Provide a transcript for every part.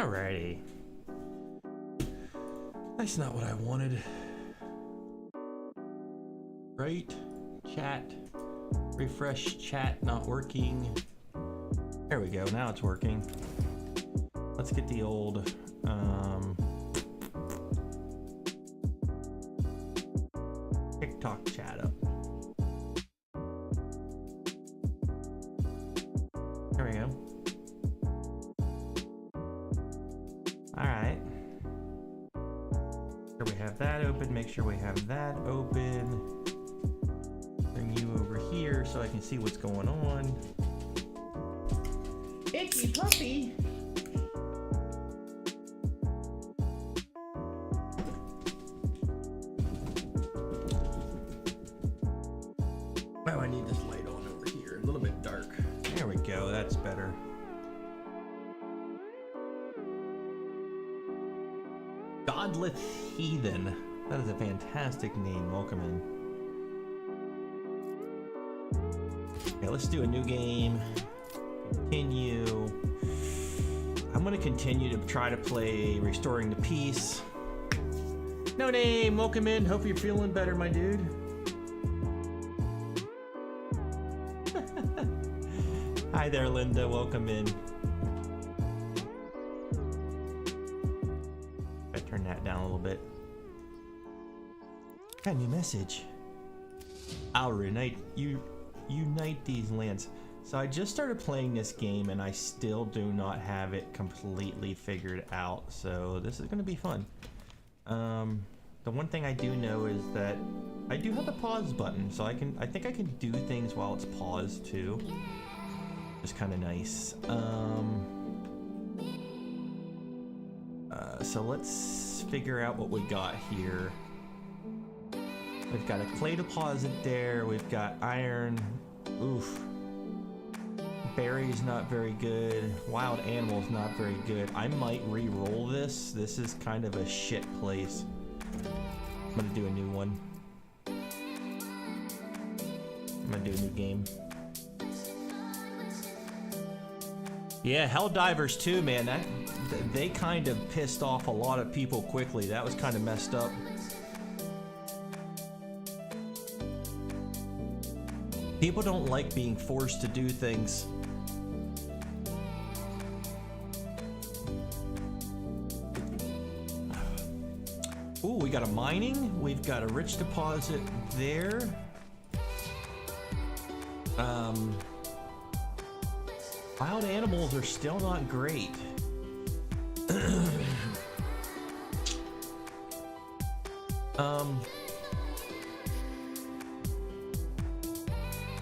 Alrighty. That's not what I wanted. Right? Chat. Refresh chat not working. There we go, now it's working. Let's get the old TikTok chat up. There we go. Alright. Sure we have that open, make sure we have that open. Bring you over here so I can see what's going on. Icky puppy! Oh, I need this light on over here, a little bit dark. There we go, that's better. Godless Heathen. That is a fantastic name. Welcome in. Okay, let's do a new game. Continue. I'm going to continue to try to play Restoring the Peace. No name. Welcome in. Hope you're feeling better, my dude. Hi there, Linda. Welcome in. Turn that down a little bit. Got a new message. I'll unite these lands. So I just started playing this game and I still do not have it completely figured out. So this is going to be fun. The one thing I do know is that I do have the pause button, so I think I can do things while it's paused too. It's kind of nice. So let's figure out what we got here. We've got a clay deposit there. We've got iron. Oof. Berries not very good. Wild animals not very good. I might re-roll this. This is kind of a shit place. I'm gonna do a new one. I'm gonna do a new game. Yeah, Helldivers 2, man. They kind of pissed off a lot of people quickly. That was kind of messed up. People don't like being forced to do things. Ooh, we got a mining. We've got a rich deposit there. Wild animals are still not great.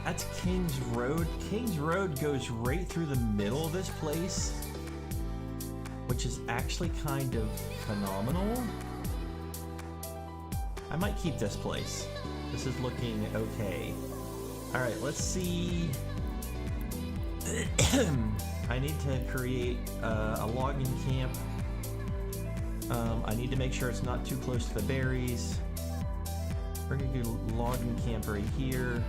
That's King's Road. King's Road goes right through the middle of this place, which is actually kind of phenomenal. I might keep this place. This is looking okay. All right, let's see. I need to create a logging camp. I need to make sure it's not too close to the berries. We're gonna do logging camp right here.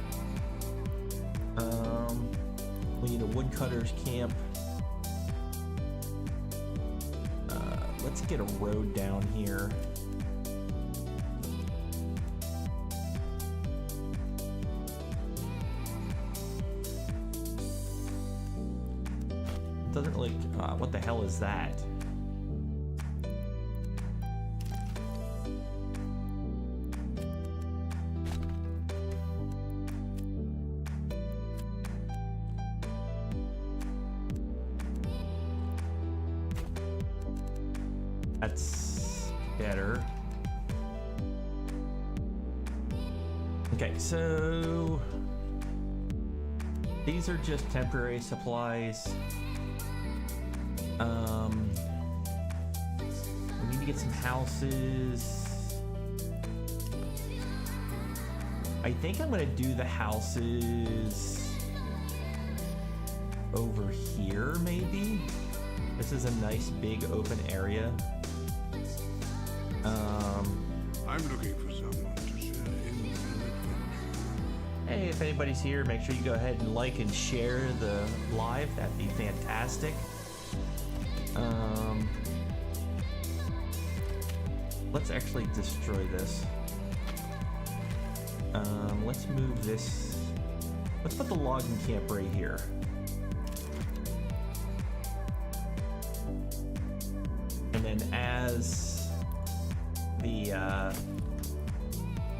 We need a woodcutter's camp. Let's get a road down here. Doesn't really, what the hell is that? That's better. Okay, so these are just temporary supplies. We need to get some houses. I think I'm gonna do the houses over here, maybe. This is a nice big open area. I'm looking for someone to share in the adventure. Hey, if anybody's here, make sure you go ahead and like and share the live. That'd be fantastic. Let's actually destroy this. Let's move this. Let's put the logging camp right here. And then as the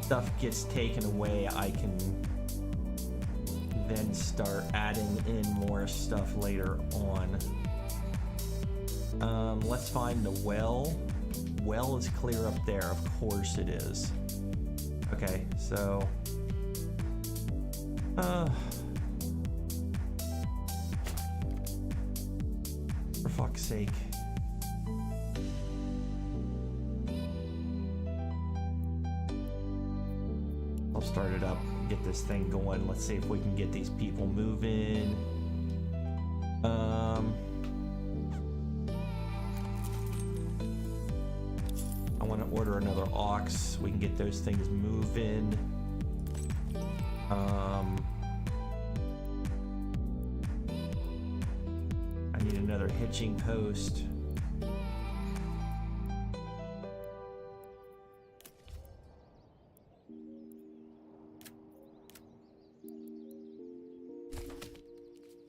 stuff gets taken away, I can then start adding in more stuff later on. Let's find the well. Well is clear up there. Of course it is. Okay, so for fuck's sake. I'll start it up, get this thing going. Let's see if we can get these people moving. I want to order another ox. We can get those things moving. I need another hitching post.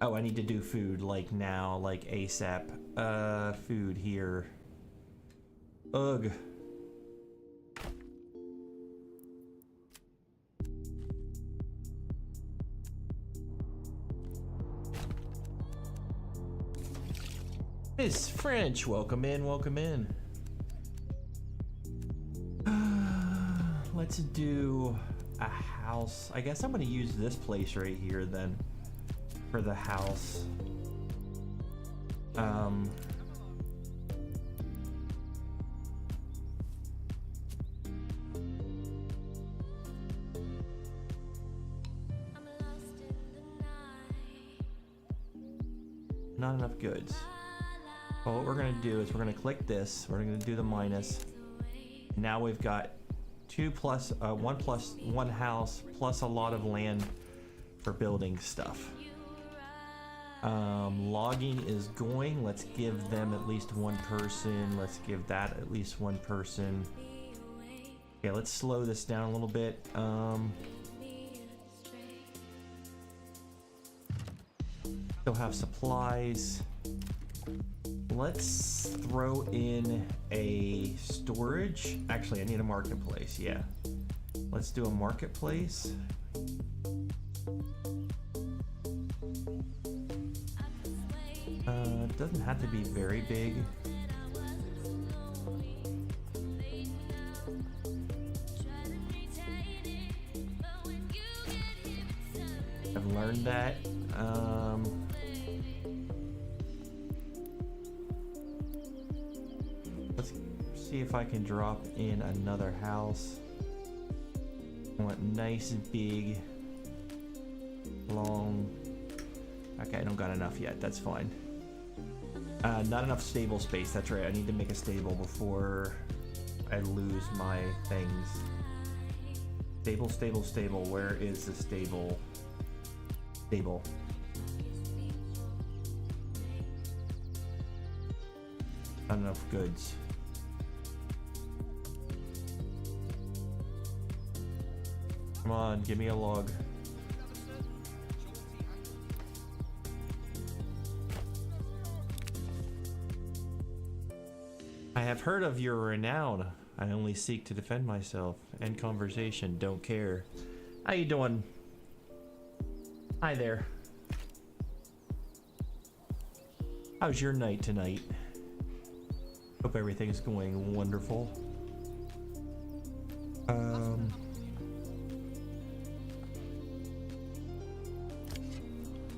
Oh, I need to do food like now, like ASAP. Food here. Ugh. Miss French, welcome in, welcome in. Let's do a house. I guess I'm gonna use this place right here then for the house. Not enough goods. Well, what we're gonna do is we're gonna click this. We're gonna do the minus. Now we've got 1 house plus a lot of land for building stuff. Logging is going. Let's give them at least one person. Let's give that at least one person. Okay, let's slow this down a little bit. Still have supplies. Let's throw in a storage. Actually, I need a marketplace. Yeah. Let's do a marketplace. It doesn't have to be very big. I've learned that. Let's see if I can drop in another house. I want nice and big, long. Okay, I don't got enough yet. That's fine. Not enough stable space. That's right. I need to make a stable before I lose my things. Stable, stable, stable. Where is the stable? Stable. Not enough goods. Come on, give me a log. I have heard of your renown. I only seek to defend myself. End conversation. Don't care. How you doing? Hi there. How's your night tonight? Hope everything's going wonderful.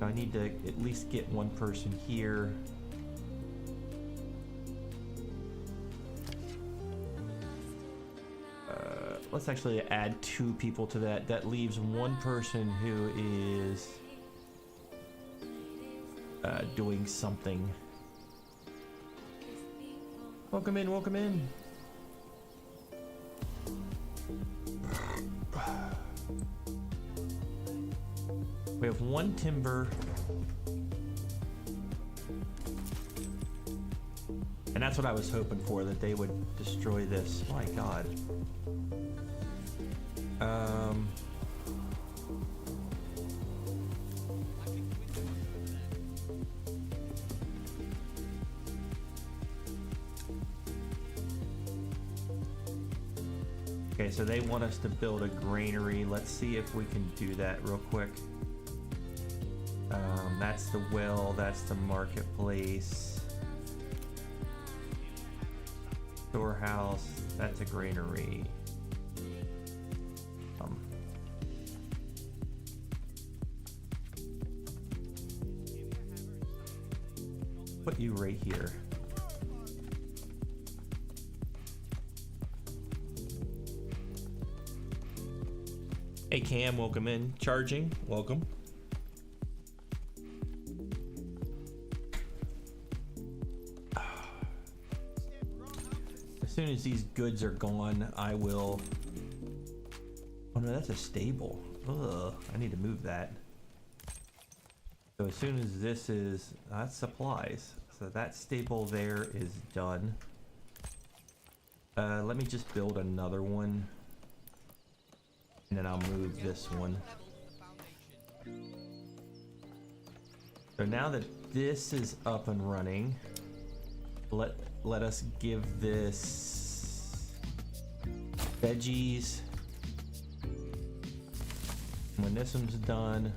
I need to at least get one person here. Let's actually add 2 people to that. That leaves one person who is doing something. Welcome in, welcome in. We have 1 timber. And that's what I was hoping for, that they would destroy this. My God. Okay, so they want us to build a granary. Let's see if we can do that real quick. That's the well, that's the marketplace. Storehouse, that's a granary. Put you right here. Hey Cam, welcome in. Charging, welcome. As soon as these goods are gone, I will... Oh no, that's a stable. Ugh, I need to move that. So as soon as this is... That's supplies. So that stable there is done. Let me just build another one. And then I'll move this one. So now that this is up and running, let us give this veggies. When this one's done,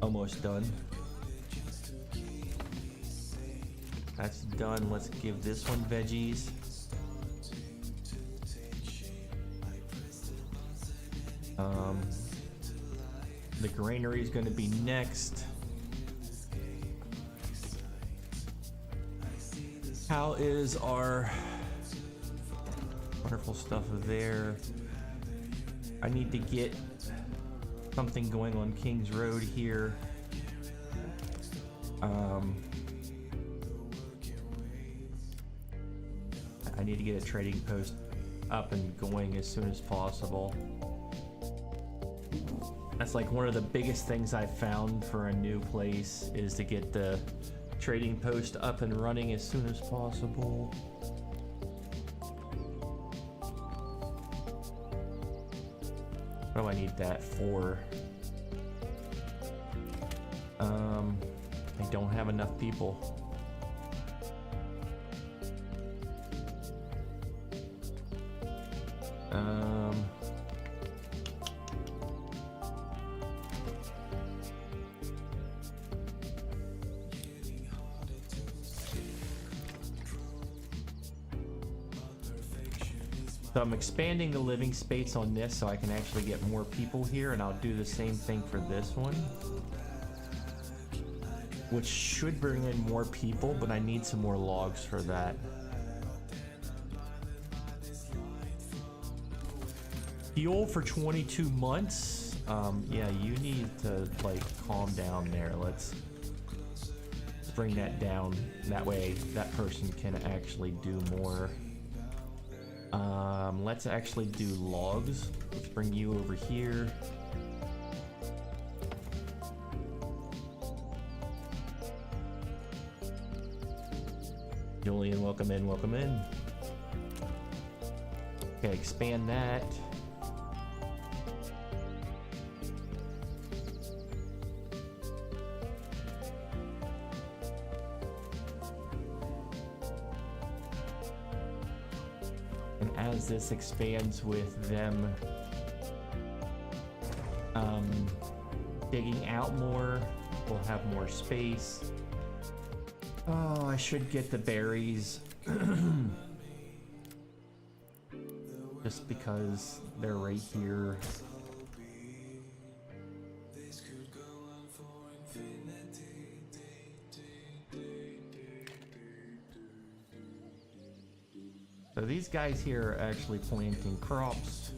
almost done. That's done. Let's give this one veggies. The granary is going to be next. How is our wonderful stuff there? I need to get something going on King's Road here. I need to get a trading post up and going as soon as possible. That's like one of the biggest things I've found for a new place, is to get the trading post up and running as soon as possible. What do I need that for? I don't have enough people. So I'm expanding the living space on this so I can actually get more people here, and I'll do the same thing for this one, which should bring in more people, but I need some more logs for that. Fuel for 22 months? Yeah, you need to like calm down there. Let's bring that down. That way that person can actually do more. Let's actually do logs. Let's bring you over here. Julian, welcome in, welcome in. Okay, expand that. As this expands with them digging out more, we'll have more space. Oh, I should get the berries just because they're right here. So these guys here are actually planting crops.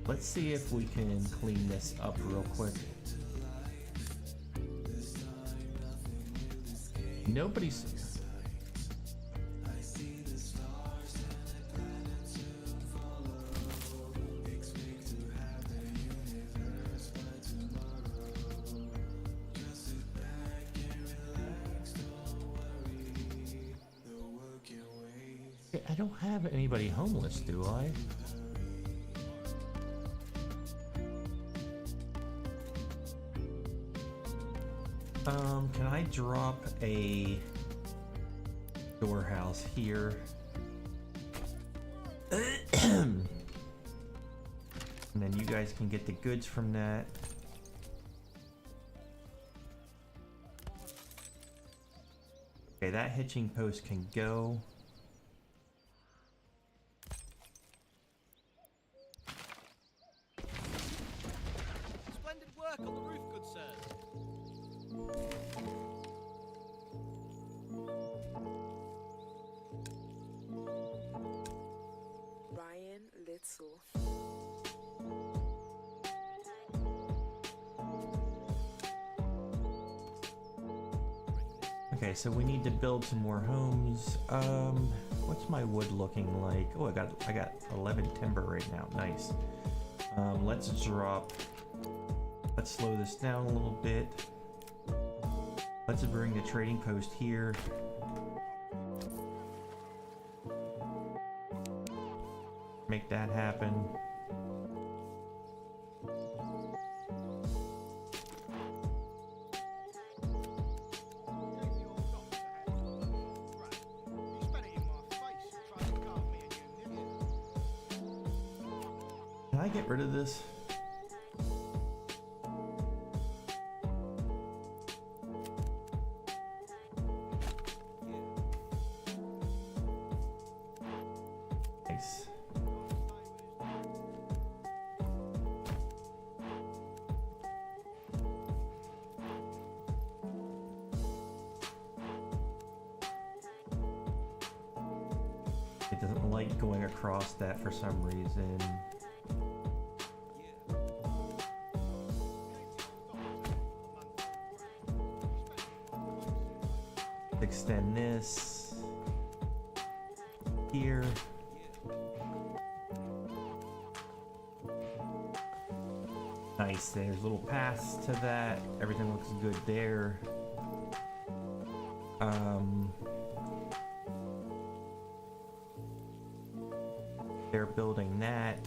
Let's see if we can clean this up real quick. Nobody's... I don't have anybody homeless, do I? Can I drop a storehouse here? And then you guys can get the goods from that. Okay, that hitching post can go. Splendid work on the roof, good sirs. Ryan Little. Okay, so we need to build some more homes. What's my wood looking like? Oh, I got 11 timber right now. Nice. Let's slow this down a little bit. Let's bring the trading post here. Make that happen. Can I get rid of this? Nice. It doesn't like going across that for some reason. Extend this here. Nice, there's little paths to that. Everything looks good there. They're building that.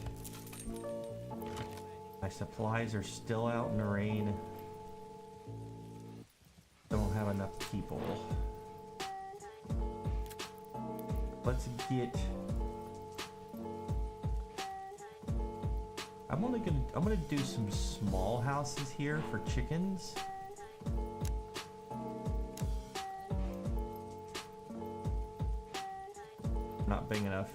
My supplies are still out in the rain. Don't have enough people. Let's get. I'm gonna do some small houses here for chickens. Not big enough.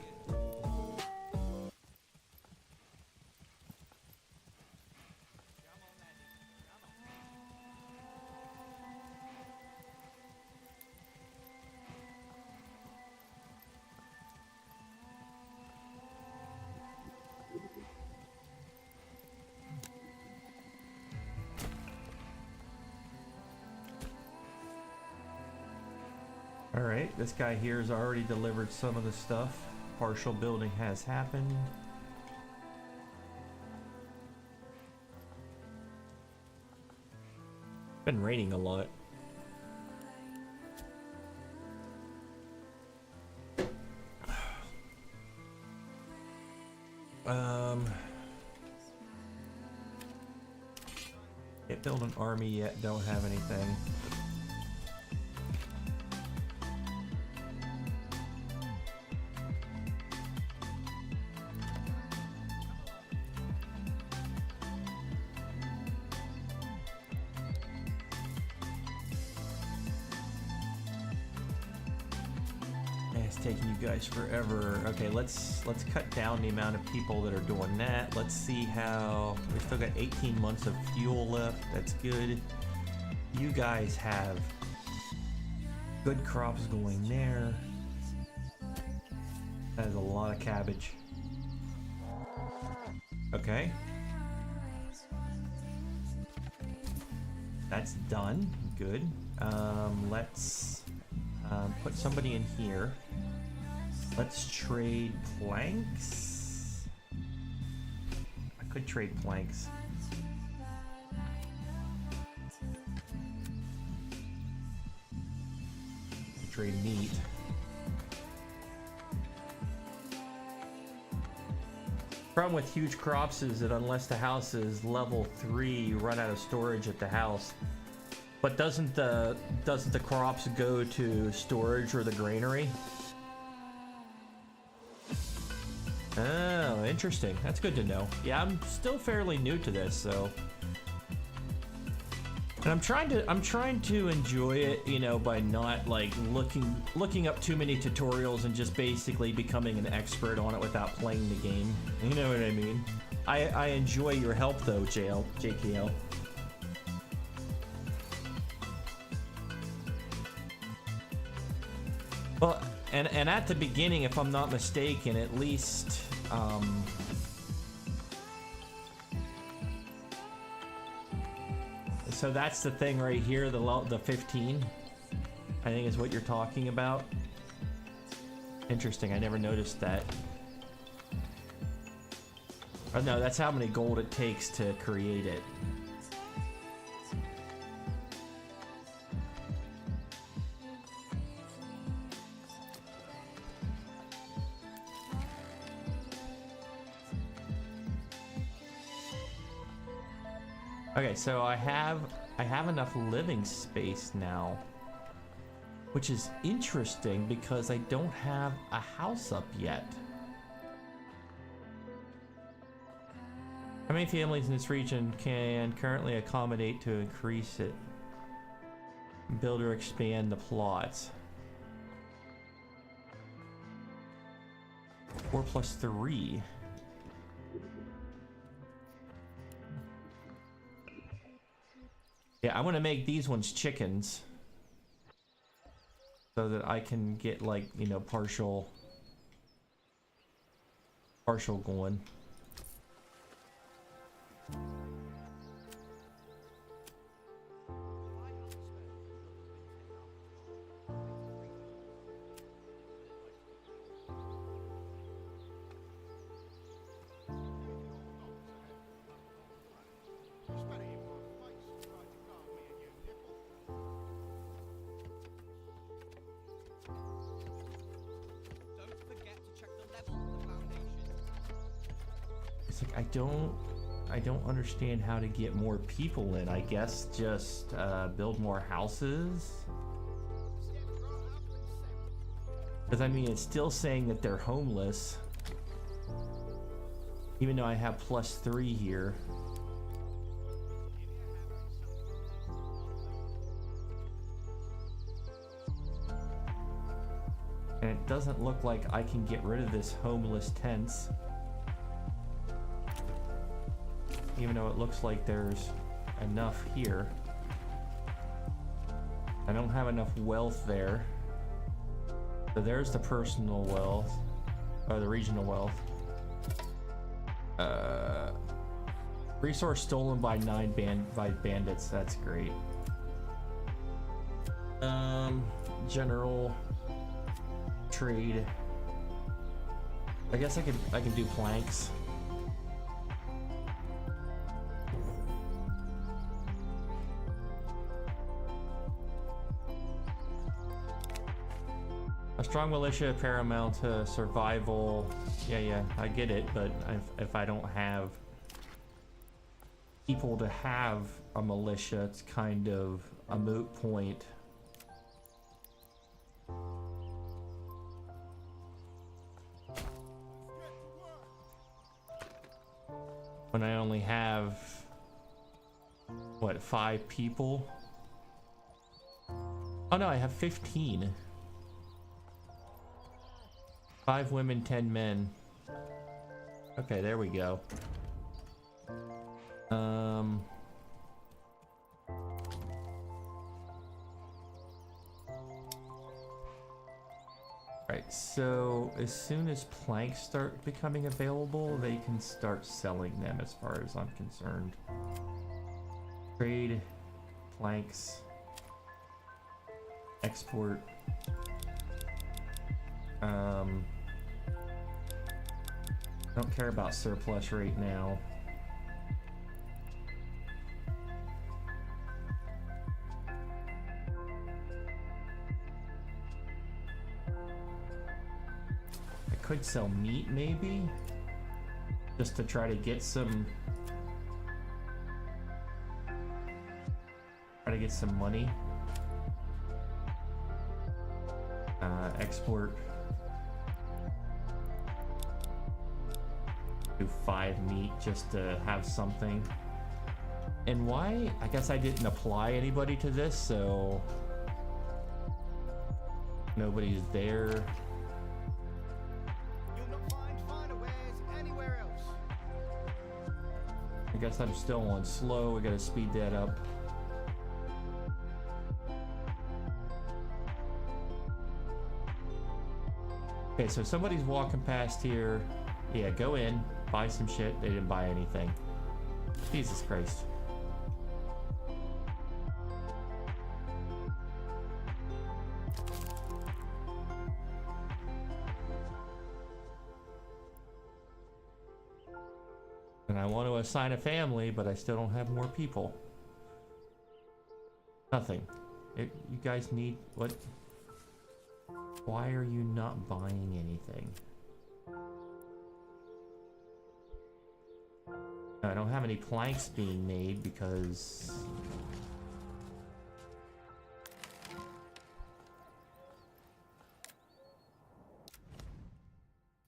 Alright, this guy here has already delivered some of the stuff. Partial building has happened. Been raining a lot. Can't build an army yet, don't have anything. It's taking you guys forever. Okay, let's cut down the amount of people that are doing that. Let's see how we still got 18 months of fuel left. That's good. You guys have good crops going there. That is a lot of cabbage. Okay. That's done. Good. Let's put somebody in here. Let's trade planks. I could trade planks. Trade meat. Problem with huge crops is that unless the house is level 3, you run out of storage at the house. But doesn't the crops go to storage or the granary? Oh, interesting. That's good to know. Yeah, I'm still fairly new to this, so. And I'm trying to enjoy it, you know, by not like looking up too many tutorials and just basically becoming an expert on it without playing the game. You know what I mean? I enjoy your help though, JKL. Well, and at the beginning, if I'm not mistaken, at least so that's the thing right here, the 15, I think is what you're talking about. Interesting, I never noticed that. Oh no, that's how many gold it takes to create it. Okay, so I have enough living space now, which is interesting because I don't have a house up yet. How many families in this region can currently accommodate to increase it? Build or expand the plots. 4 plus 3. Yeah, I want to make these ones chickens so that I can get, like, you know, partial going. It's like I don't understand how to get more people in. I guess just build more houses. Because I mean, it's still saying that they're homeless, even though I have +3 here. And it doesn't look like I can get rid of this homeless tents. Even though it looks like there's enough here. I don't have enough wealth there. So there's the personal wealth, or the regional wealth. Resource stolen by 9 bandits. That's great. General trade. I guess I can do planks. A strong militia paramount to survival. Yeah, I get it, but if I don't have people to have a militia, it's kind of a moot point. When I only have, what, 5 people? Oh no, I have 15. 5 women, 10 men. Okay, there we go. Right, so as soon as planks start becoming available, they can start selling them as far as I'm concerned. Trade, planks, export. Don't care about surplus right now. I could sell meat maybe. just to try to get some money. Export. Do 5 meat just to have something. And why? I guess I didn't apply anybody to this, so nobody's there. You'll not find finer wares anywhere else. I guess I'm still on slow. We gotta speed that up. Okay, so somebody's walking past here. Yeah, go in, buy some shit. They didn't buy anything. Jesus Christ. And I want to assign a family, but I still don't have more people. Nothing. You guys need what? Why are you not buying anything? I don't have any planks being made because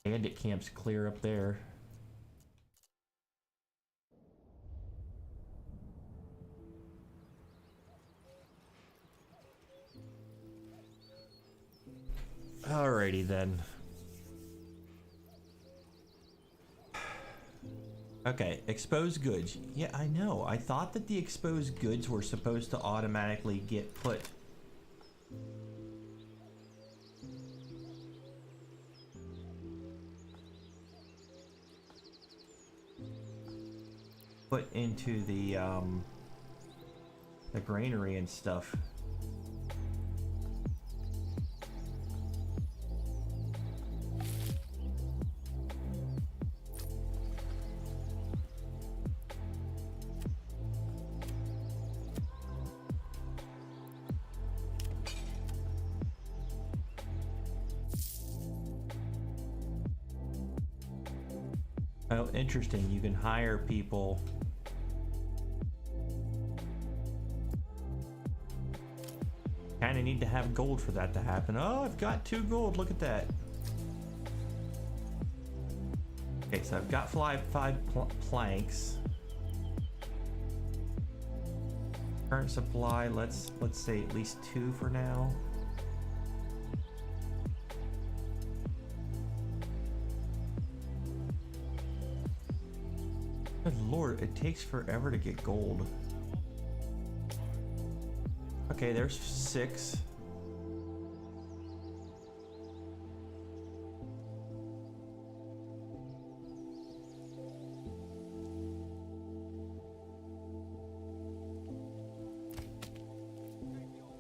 bandit camp's clear up there. Alrighty then. Okay, exposed goods. Yeah, I know. I thought that the exposed goods were supposed to automatically get put into the granary and stuff. Oh, interesting. You can hire people. Kinda need to have gold for that to happen. Oh, I've got 2 gold. Look at that. Okay, so I've got five planks. Current supply, let's say at least 2 for now. Good lord, it takes forever to get gold. Okay, there's 6.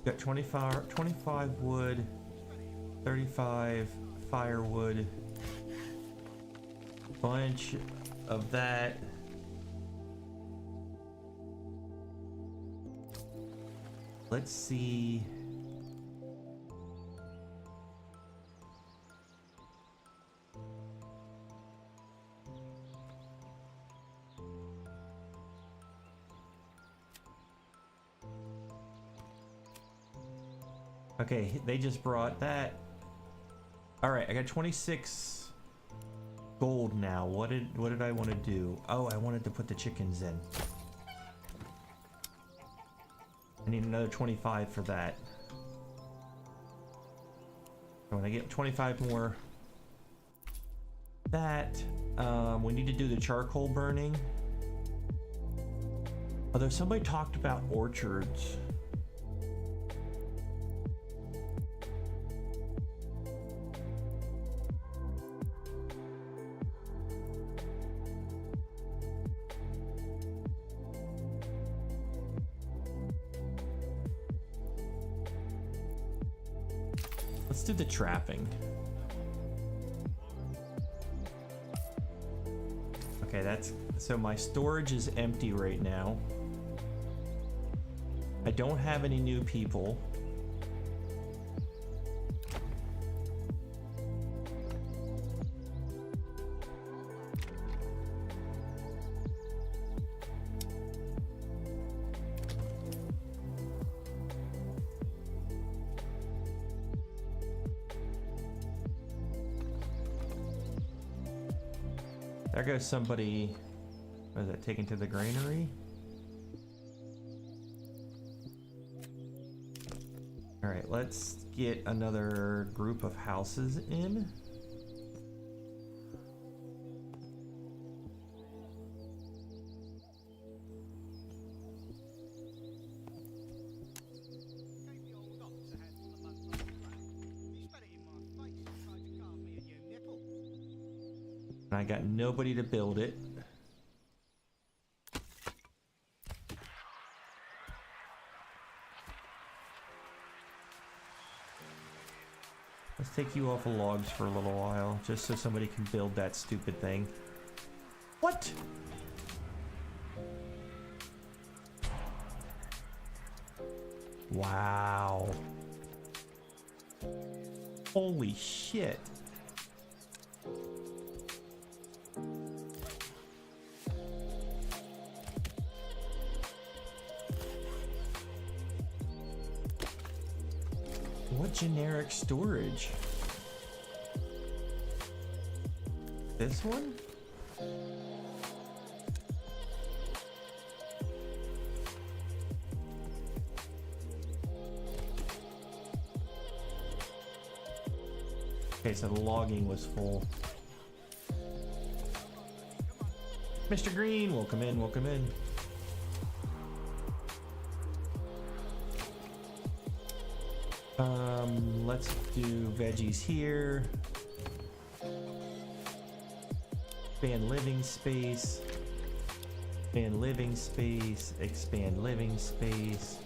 Got 25 wood, 35 firewood, bunch of that. Let's see. Okay, they just brought that. All right, I got 26 gold now. What did I want to do? Oh, I wanted to put the chickens in. I need another 25 for that. So when I get 25 more, that we need to do the charcoal burning. Although somebody talked about orchards. Let's do the trapping. Okay, that's so my storage is empty right now. I don't have any new people. There goes somebody. What is that, taken to the granary? Alright, let's get another group of houses in. I got nobody to build it. Let's take you off of logs for a little while, just so somebody can build that stupid thing. What? Wow. Holy shit. What generic storage? This one? Okay, so the logging was full. Mr. Green, welcome in, welcome in. Let's do veggies here. Expand living space. Expand living space. Expand living space.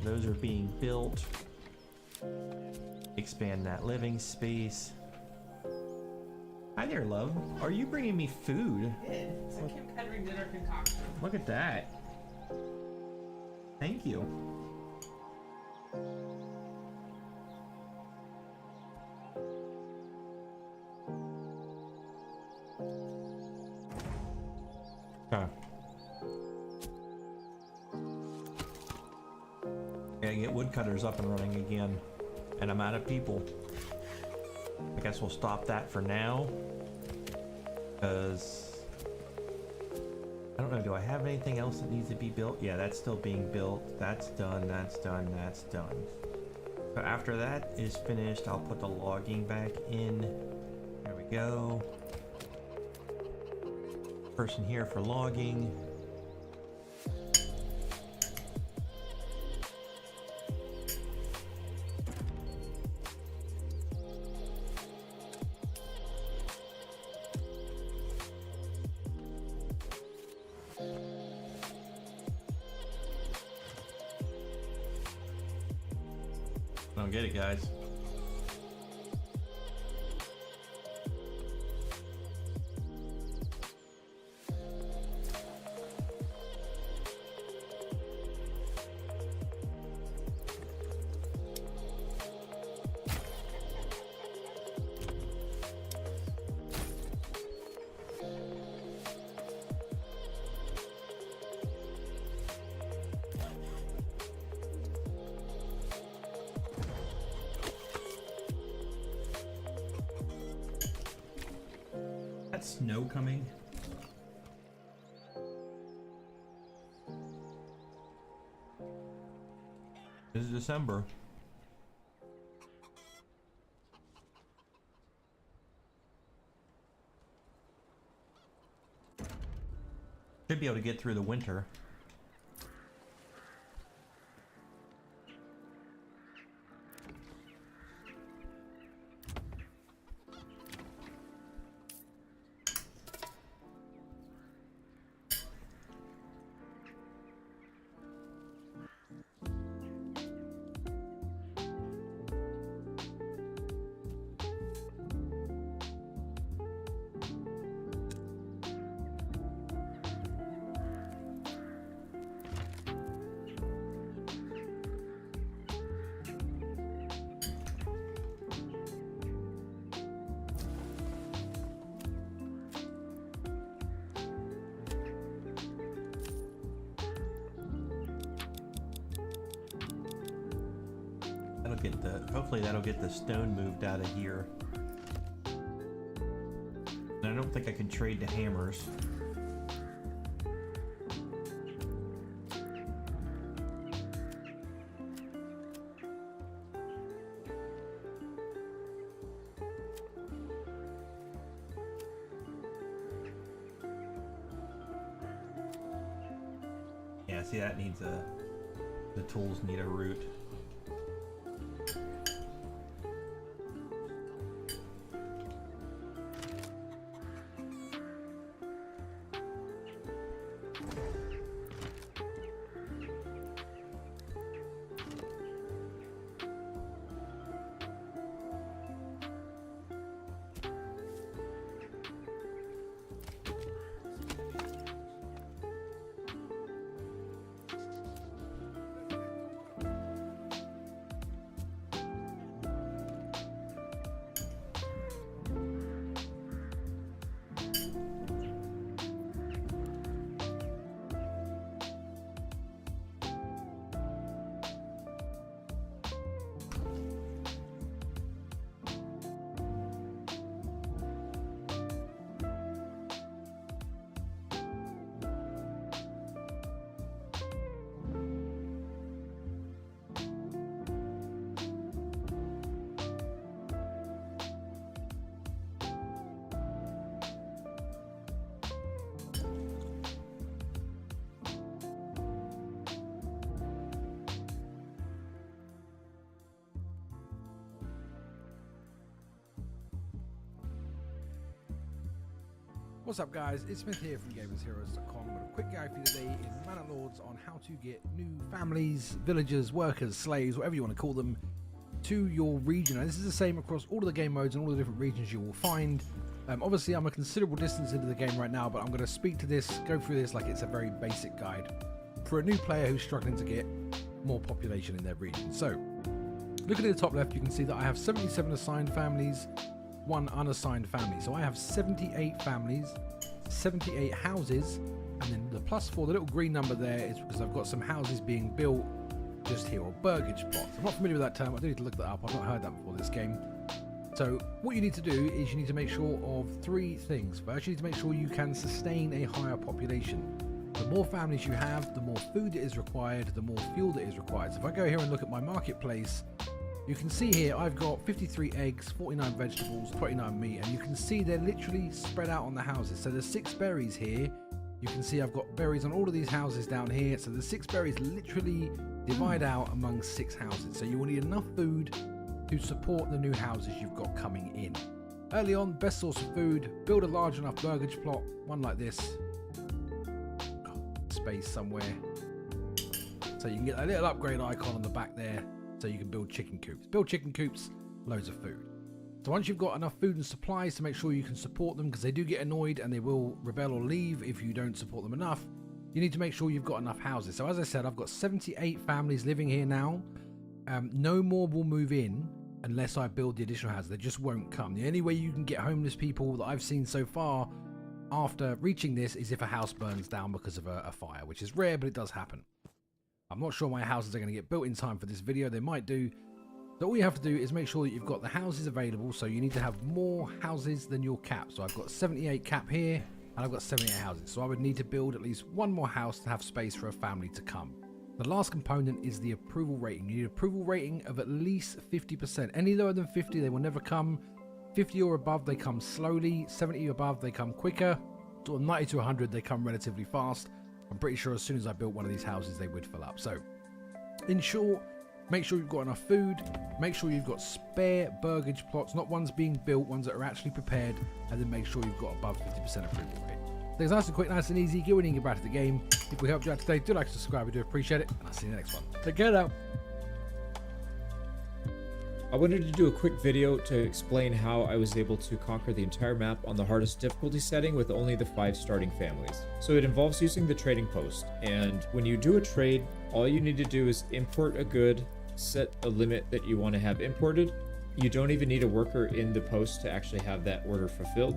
Those are being built. Expand that living space. Hi there, love. Are you bringing me food? I did. It's a Kim Kendrick dinner concoction. Look at that. Thank you. Okay. Gotta get woodcutters up and running again. And I'm out of people. I guess we'll stop that for now. Because I don't know, do I have anything else that needs to be built? Yeah, that's still being built. That's done, that's done, that's done. So after that is finished, I'll put the logging back in. There we go. Person here for logging. Don't get it, guys. Snow coming. This is December. Should be able to get through the winter. Hopefully that'll get the stone moved out of here. don't think I can trade the hammers. Yeah, see, that needs the tools need a root. What's up guys, it's Smith here from GamersHeroes.com with a quick guide for you today in Manor Lords on how to get new families, villagers, workers, slaves, whatever you want to call them, to your region. And this is the same across all of the game modes and all the different regions you will find. Obviously I'm a considerable distance into the game right now, but I'm going to speak to this, go through this like it's a very basic guide for a new player who's struggling to get more population in their region. So, looking at the top left, you can see that I have 77 assigned families, 1 unassigned family. So I have 78 families, 78 houses, and then the +4, the little green number there, is because I've got some houses being built just here, or burgage plots. I'm not familiar with that term, I do need to look that up, I've not heard that before this game. So what you need to do is you need to make sure of 3 things. First, you need to make sure you can sustain a higher population. The more families you have, the more food that is required, the more fuel that is required. So if I go here and look at my marketplace, you can see here I've got 53 eggs, 49 vegetables, 29 meat, and you can see they're literally spread out on the houses. So there's 6 berries here. You can see I've got berries on all of these houses down here. So the 6 berries literally divide out among 6 houses. So you will need enough food to support the new houses you've got coming in. Early on, best source of food, build a large enough burgage plot, one like this. Space somewhere. So you can get a little upgrade icon on the back there. So you can build chicken coops. Build chicken coops, loads of food. So once you've got enough food and supplies to make sure you can support them, because they do get annoyed and they will rebel or leave if you don't support them enough, you need to make sure you've got enough houses. So as I said, I've got 78 families living here now. No more will move in unless I build the additional houses. They just won't come. The only way you can get homeless people that I've seen so far after reaching this is if a house burns down because of a fire, which is rare, but it does happen. I'm not sure my houses are going to get built in time for this video. They might do. So all you have to do is make sure that you've got the houses available. So you need to have more houses than your cap. So I've got 78 cap here and I've got 78 houses. So I would need to build at least 1 more house to have space for a family to come. The last component is the approval rating. You need approval rating of at least 50%. Any lower than 50, they will never come. 50 or above, they come slowly. 70 or above, they come quicker. Sort of 90 to 100, they come relatively fast. I'm pretty sure as soon as I built one of these houses, they would fill up. So, in short, make sure you've got enough food. Make sure you've got spare burgage plots, not ones being built, ones that are actually prepared. And then make sure you've got above 50% approval rate. Things nice and quick, nice and easy. Get winning, get back to the game. If we helped you out today, do like to subscribe. We do appreciate it. And I'll see you in the next one. Take care now. I wanted to do a quick video to explain how I was able to conquer the entire map on the hardest difficulty setting with only the 5 starting families. So it involves using the trading post, and when you do a trade, all you need to do is import a good, set a limit that you want to have imported. You don't even need a worker in the post to actually have that order fulfilled.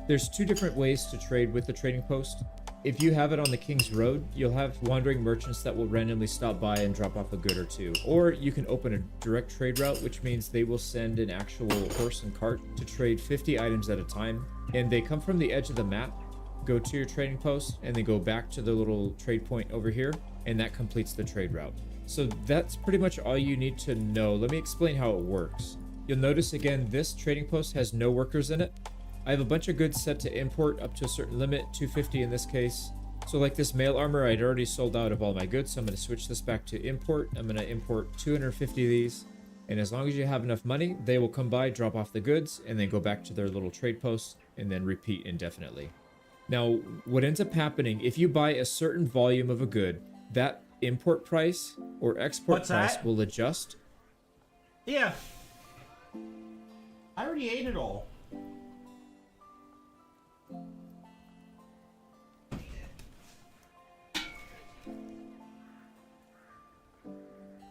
There's 2 different ways to trade with the trading post. if you have it on the King's Road, you'll have wandering merchants that will randomly stop by and drop off a good or two. Or you can open a direct trade route, which means they will send an actual horse and cart to trade 50 items at a time. And they come from the edge of the map, go to your trading post, and they go back to the little trade point over here, and that completes the trade route. So that's pretty much all you need to know. Let me explain how it works. You'll notice again, this trading post has no workers in it. I have a bunch of goods set to import up to a certain limit, 250 in this case. So like this mail armor, I'd already sold out of all my goods, so I'm going to switch this back to import. I'm going to import 250 of these, and as long as you have enough money, they will come by, drop off the goods, and then go back to their little trade post, and then repeat indefinitely. Now, what ends up happening, if you buy a certain volume of a good, that import price or export What's price that? will adjust. Yeah. I already ate it all.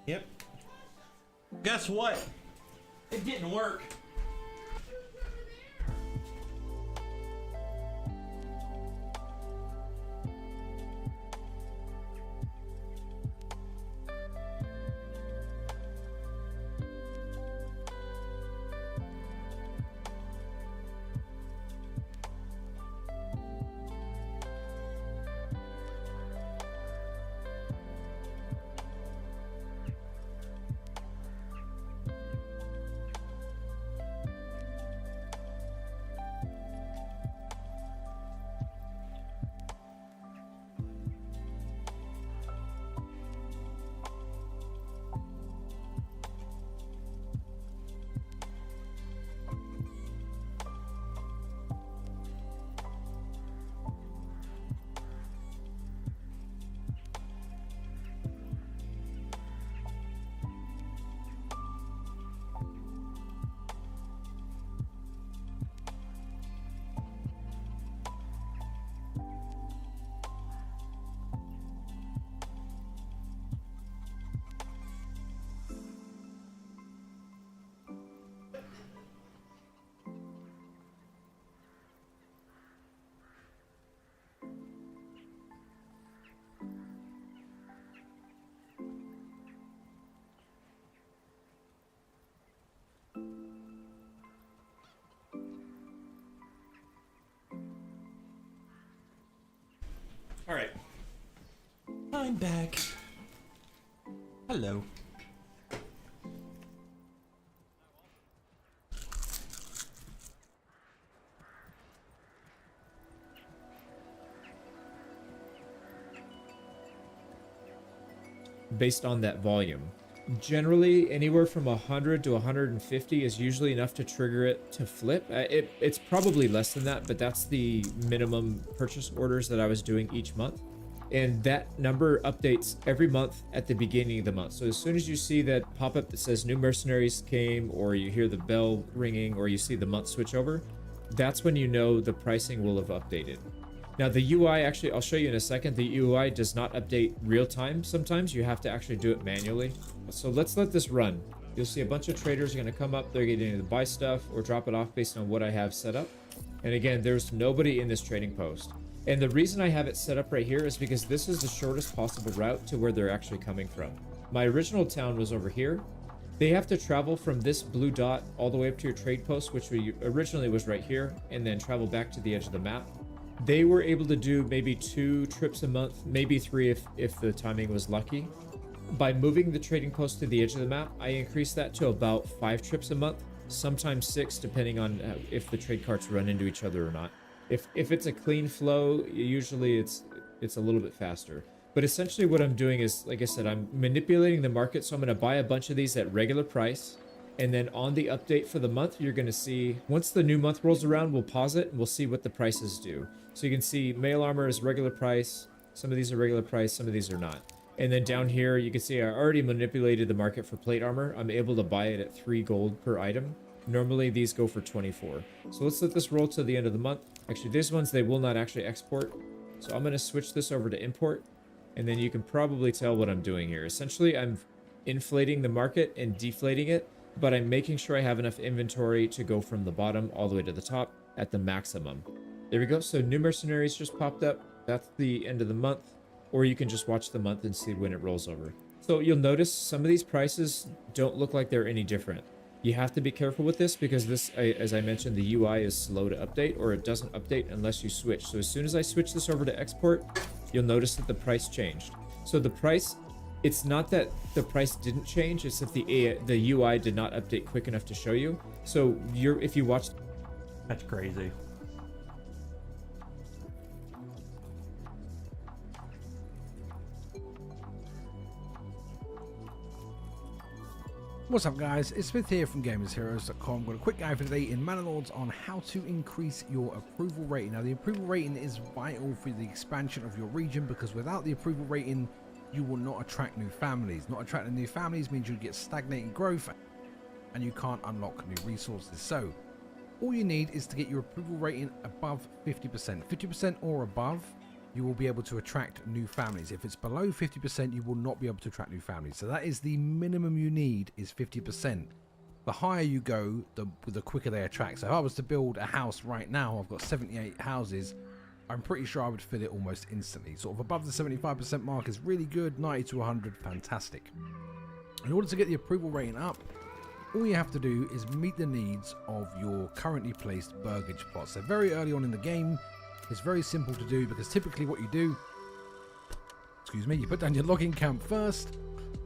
Yep. Guess what? It didn't work. All right. I'm back. Hello. Based on that volume. Generally, anywhere from 100 to 150 is usually enough to trigger it to flip. It's probably less than that, but that's the minimum purchase orders that I was doing each month. And that number updates every month at the beginning of the month. So as soon as you see that pop-up that says new mercenaries came, or you hear the bell ringing, or you see the month switch over, that's when you know the pricing will have updated. Now the UI, actually, I'll show you in a second, the UI does not update real time. Sometimes you have to actually do it manually. So let's let this run. You'll see a bunch of traders are going to come up. They're going to either buy stuff or drop it off based on what I have set up. And again, there's nobody in this trading post. And the reason I have it set up right here is because this is the shortest possible route to where they're actually coming from. My original town was over here. They have to travel from this blue dot all the way up to your trade post, which originally was right here, and then travel back to the edge of the map. They were able to do maybe 2 trips a month, maybe 3 if the timing was lucky. By moving the trading post to the edge of the map, I increased that to about 5 trips a month, sometimes 6, depending on if the trade carts run into each other or not. If it's a clean flow, usually it's a little bit faster. But essentially what I'm doing is, like I said, I'm manipulating the market. So I'm going to buy a bunch of these at regular price. And then on the update for the month, you're going to see, once the new month rolls around, we'll pause it and we'll see what the prices do. So you can see mail armor is regular price. Some of these are regular price, some of these are not. And then down here, you can see I already manipulated the market for plate armor. I'm able to buy it at 3 gold per item. Normally these go for 24. So let's let this roll to the end of the month. Actually, these ones, they will not actually export. So I'm going to switch this over to import. And then you can probably tell what I'm doing here. Essentially, I'm inflating the market and deflating it, but I'm making sure I have enough inventory to go from the bottom all the way to the top at the maximum. There we go. So new mercenaries just popped up. That's the end of the month, or you can just watch the month and see when it rolls over. So you'll notice some of these prices don't look like they're any different. You have to be careful with this because this, as I mentioned, the UI is slow to update, or it doesn't update unless you switch. So as soon as I switch this over to export, you'll notice that the price changed. So the price, it's not that the price didn't change, it's that the UI did not update quick enough to show you. So if you watch... That's crazy. What's up guys, it's Smith here from GamersHeroes.com. Got a quick guide for today in Manor Lords on how to increase your approval rating. Now the approval rating is vital for the expansion of your region, because without the approval rating you will not attract new families. Not attracting new families means you get stagnating growth and you can't unlock new resources. So all you need is to get your approval rating above 50%. 50% or above, you will be able to attract new families. If it's below 50%, you will not be able to attract new families. So that is the minimum you need, is 50%. The higher you go, the quicker they attract. So if I was to build a house right now, I've got 78 houses, I'm pretty sure I would fill it almost instantly. Sort of above the 75% mark is really good, 90 to 100, fantastic. In order to get the approval rating up, all you have to do is meet the needs of your currently placed burgage plots. So very early on in the game, it's very simple to do, because typically what you do, you put down your logging camp first,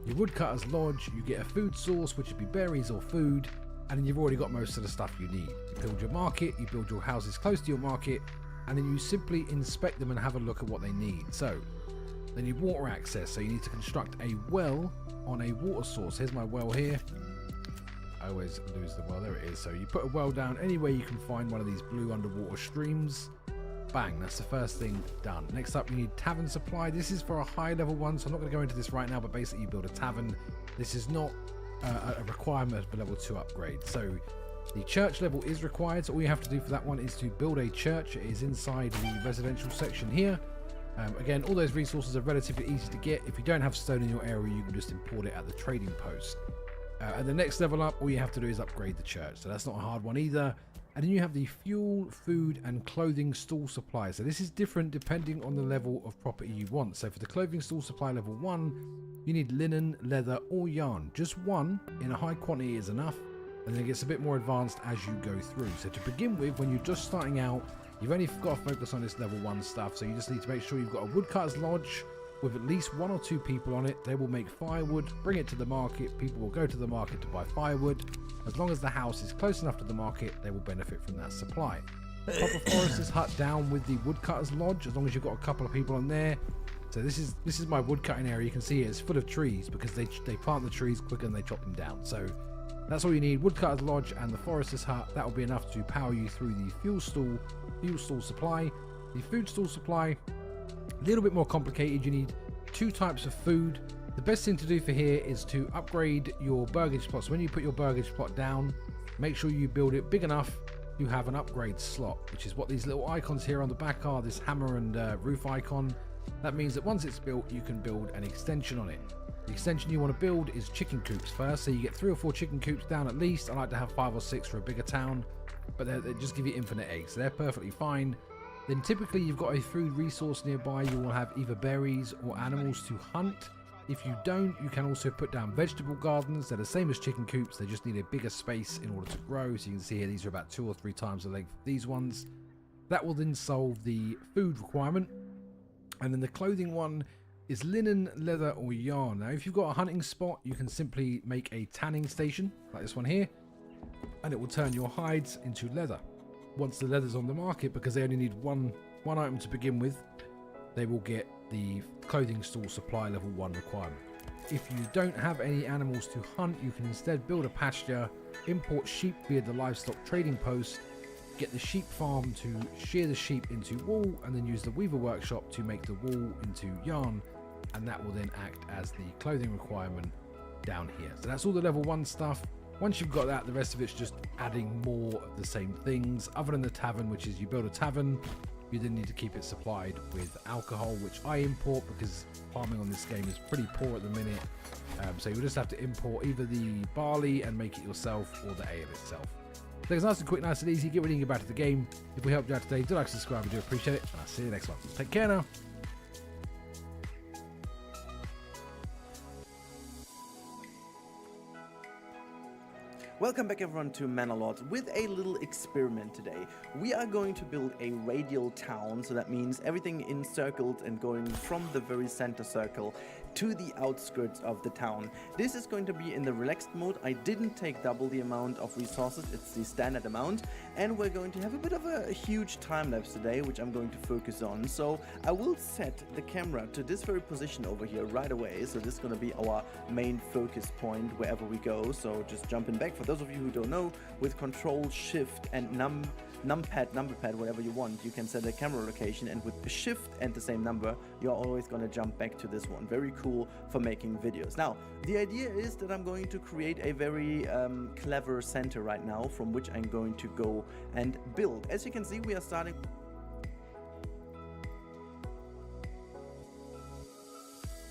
your woodcutter's lodge, you get a food source, which would be berries or food, and then you've already got most of the stuff you need. You build your market, you build your houses close to your market, and then you simply inspect them and have a look at what they need. So they need water access, so you need to construct a well on a water source. Here's my well here. I always lose the well, there it is. So you put a well down anywhere you can find one of these blue underwater streams. Bang, that's the first thing done. Next up, you need tavern supply. This is for a high level one, so I'm not going to go into this right now, but basically you build a tavern. This is not a requirement for level 2 upgrade. So the church level is required, so all you have to do for that one is to build a church. It is inside the residential section here. Again, all those resources are relatively easy to get. If you don't have stone in your area, you can just import it at the trading post. At the next level up, all you have to do is upgrade the church, so that's not a hard one either. And then you have the fuel, food, and clothing store supply. So this is different depending on the level of property you want. So for the clothing store supply level 1, you need linen, leather, or yarn. Just one in a high quantity is enough, and then it gets a bit more advanced as you go through. So to begin with, when you're just starting out, you've only got to focus on this level 1 stuff. So you just need to make sure you've got a woodcutter's lodge with at least 1 or 2 people on it. They will make firewood, bring it to the market. People will go to the market to buy firewood. As long as the house is close enough to the market, they will benefit from that supply. Pop a forester's hut down with the woodcutter's lodge, as long as you've got a couple of people on there. So this is my woodcutting area. You can see it's full of trees because they plant the trees quicker than they chop them down. So that's all you need: woodcutter's lodge and the forester's hut. That will be enough to power you through the fuel store supply. The food store supply, a little bit more complicated. You need 2 types of food. The best thing to do for here is to upgrade your burgage plot. So when you put your burgage plot down, make sure you build it big enough you have an upgrade slot, which is what these little icons here on the back are, this hammer and roof icon. That means that once it's built, you can build an extension on it. The extension you want to build is chicken coops first, so you get 3 or 4 chicken coops down at least. I like to have 5 or 6 for a bigger town, but they just give you infinite eggs, so they're perfectly fine. Then typically you've got a food resource nearby. You will have either berries or animals to hunt. If you don't, you can also put down vegetable gardens. They're the same as chicken coops, they just need a bigger space in order to grow. So you can see here, these are about 2 or 3 times the length of these ones. That will then solve the food requirement. And then the clothing one is linen, leather, or yarn. Now if you've got a hunting spot, you can simply make a tanning station like this one here, and it will turn your hides into leather. Once the leather's on the market, because they only need one item to begin with, they will get the clothing store supply level 1 requirement. If you don't have any animals to hunt, you can instead build a pasture, import sheep via the livestock trading post, get the sheep farm to shear the sheep into wool, and then use the weaver workshop to make the wool into yarn, and that will then act as the clothing requirement down here. So that's all the level 1 stuff. Once you've got that, the rest of it's just adding more of the same things, other than the tavern, which is you build a tavern. You then need to keep it supplied with alcohol, which I import because farming on this game is pretty poor at the minute. So you'll just have to import either the barley and make it yourself, or the ale itself. So it's nice and quick, nice and easy. Get ready and get back to the game. If we helped you out today, do like, subscribe, we do appreciate it. And I'll see you next one. Take care now. Welcome back everyone to Manalot with a little experiment today. We are going to build a radial town, so that means everything encircled and going from the very center circle to the outskirts of the town. This is going to be in the relaxed mode. I didn't take double the amount of resources, it's the standard amount, and we're going to have a bit of a huge time lapse today, which I'm going to focus on. So I will set the camera to this very position over here right away, so this is going to be our main focus point wherever we go. So just jumping back, for those of you who don't know, with Control, Shift and numberpad, whatever you want, you can set a camera location, and with Shift and the same number, you're always going to jump back to this one. Very cool for making videos. Now, the idea is that I'm going to create a very clever center right now, from which I'm going to go and build. As you can see, we are starting.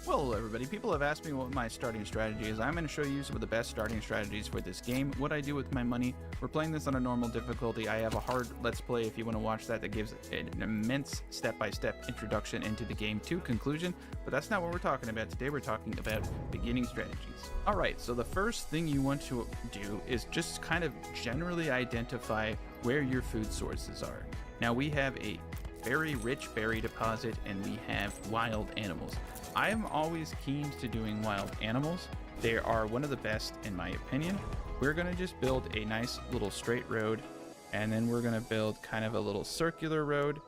Well, everybody, people have asked me what my starting strategy is. I'm going to show you some of the best starting strategies for this game, what I do with my money. We're playing this on a normal difficulty. I have a hard Let's Play if you want to watch that gives an immense step-by-step introduction into the game to conclusion, but that's not what we're talking about today. We're talking about beginning strategies. Alright, so the first thing you want to do is just kind of generally identify where your food sources are. Now, we have a very rich berry deposit and we have wild animals. I am always keen to doing wild animals. They are one of the best in my opinion. We're going to just build a nice little straight road, and then we're going to build kind of a little circular road,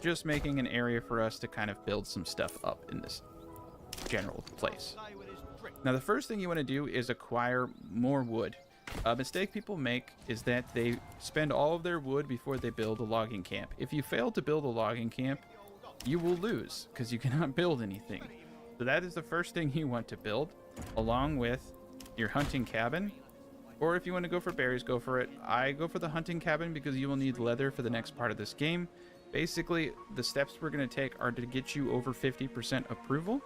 just making an area for us to kind of build some stuff up in this general place. Now, the first thing you want to do is acquire more wood. A mistake people make is that they spend all of their wood before they build a logging camp. If you fail to build a logging camp, you will lose because you cannot build anything. So that is the first thing you want to build, along with your hunting cabin. Or if you want to go for berries, go for it. I go for the hunting cabin because you will need leather for the next part of this game. Basically, the steps we're going to take are to get you over 50% approval,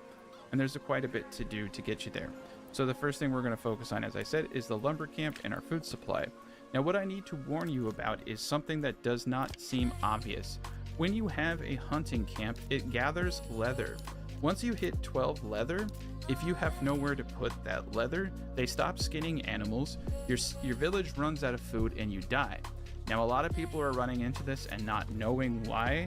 and there's quite a bit to do to get you there. So the first thing we're going to focus on, as I said, is the lumber camp and our food supply. Now, what I need to warn you about is something that does not seem obvious. When you have a hunting camp, it gathers leather. Once you hit 12 leather, if you have nowhere to put that leather, they stop skinning animals, your village runs out of food, and you die. Now, a lot of people are running into this and not knowing why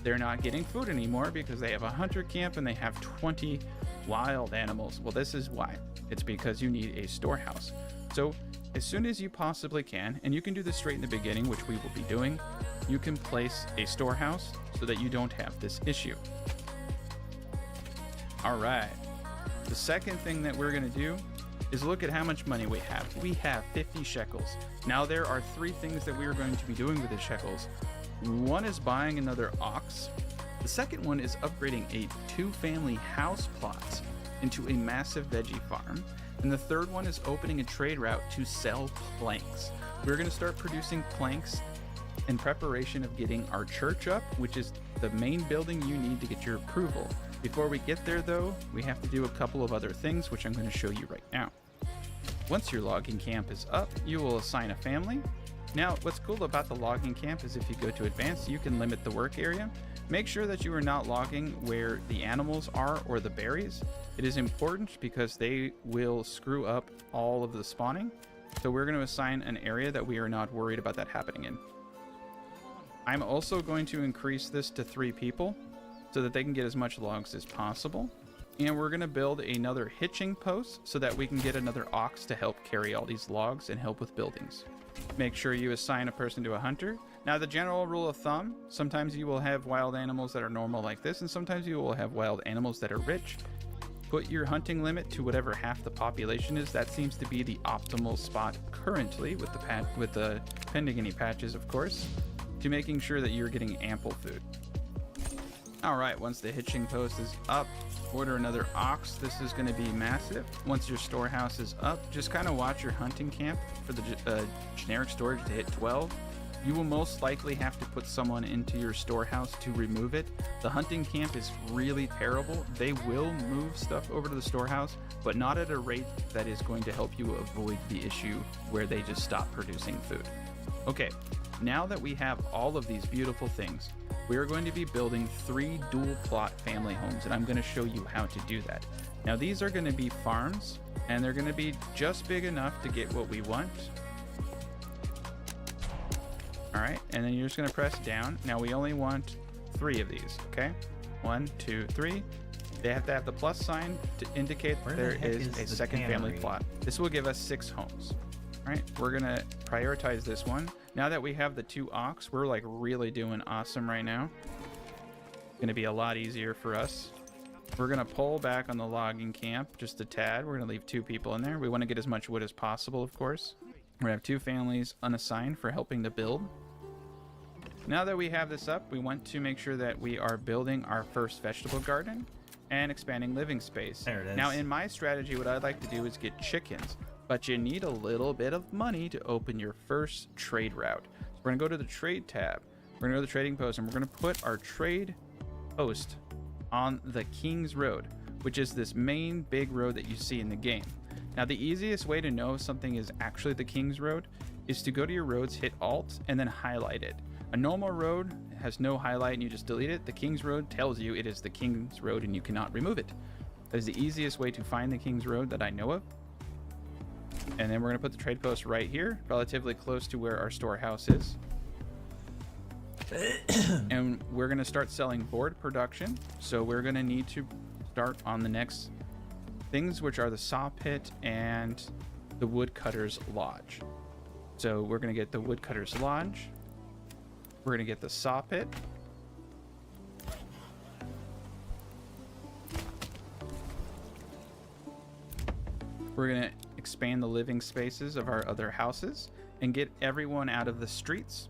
they're not getting food anymore, because they have a hunter camp and they have 20 wild animals. Well, this is why. It's because you need a storehouse. So as soon as you possibly can, and you can do this straight in the beginning, which we will be doing, you can place a storehouse so that you don't have this issue. All right. The second thing that we're going to do is look at how much money we have. We have 50 shekels. Now, there are three things that we are going to be doing with the shekels. One is buying another ox. The second one is upgrading a 2-family house plot into a massive veggie farm. And the third one is opening a trade route to sell planks. We're going to start producing planks in preparation of getting our church up, which is the main building you need to get your approval. Before we get there, though, we have to do a couple of other things, which I'm going to show you right now. Once your logging camp is up, you will assign a family. Now, what's cool about the logging camp is if you go to advanced, you can limit the work area. Make sure that you are not logging where the animals are or the berries. It is important because they will screw up all of the spawning. So we're going to assign an area that we are not worried about that happening in. I'm also going to increase this to 3 people so that they can get as much logs as possible. And we're going to build another hitching post so that we can get another ox to help carry all these logs and help with buildings. Make sure you assign a person to a hunter. Now, the general rule of thumb, sometimes you will have wild animals that are normal like this, and sometimes you will have wild animals that are rich. Put your hunting limit to whatever half the population is. That seems to be the optimal spot currently with the pending any patches, of course, to making sure that you're getting ample food. All right, once the hitching post is up, order another ox. This is going to be massive. Once your storehouse is up, just kind of watch your hunting camp for the generic storage to hit 12. You will most likely have to put someone into your storehouse to remove it. The hunting camp is really terrible. They will move stuff over to the storehouse, but not at a rate that is going to help you avoid the issue where they just stop producing food. Okay, now that we have all of these beautiful things, we are going to be building 3 dual plot family homes, and I'm going to show you how to do that. Now these are going to be farms, and they're going to be just big enough to get what we want. All right, and then you're just going to press down. Now we only want 3 of these, okay? 1, 2, 3. They have to have the plus sign to indicate Where there the heck is is a the second family tannery? plot. This will give us 6 homes. All right, we're going to prioritize this one. Now that we have the 2 ox, we're like really doing awesome right now. Going to be a lot easier for us. We're going to pull back on the logging camp just a tad. We're going to leave 2 people in there. We want to get as much wood as possible, of course. We're going to have 2 families unassigned for helping to build. Now that we have this up, we want to make sure that we are building our first vegetable garden and expanding living space. There it is. Now in my strategy, what I'd like to do is get chickens, but you need a little bit of money to open your first trade route. So we're going to go to the trade tab. We're going to go to the trading post, and we're going to put our trade post on the King's Road, which is this main big road that you see in the game. Now the easiest way to know if something is actually the King's Road is to go to your roads, hit Alt, and then highlight it. A normal road has no highlight and you just delete it. The King's Road tells you it is the King's Road and you cannot remove it. That is the easiest way to find the King's Road that I know of. And then we're going to put the trade post right here, relatively close to where our storehouse is. And we're going to start selling board production. So we're going to need to start on the next things, which are the saw pit and the woodcutter's lodge. So we're going to get the woodcutter's lodge. We're going to get the saw pit. We're going to expand the living spaces of our other houses and get everyone out of the streets.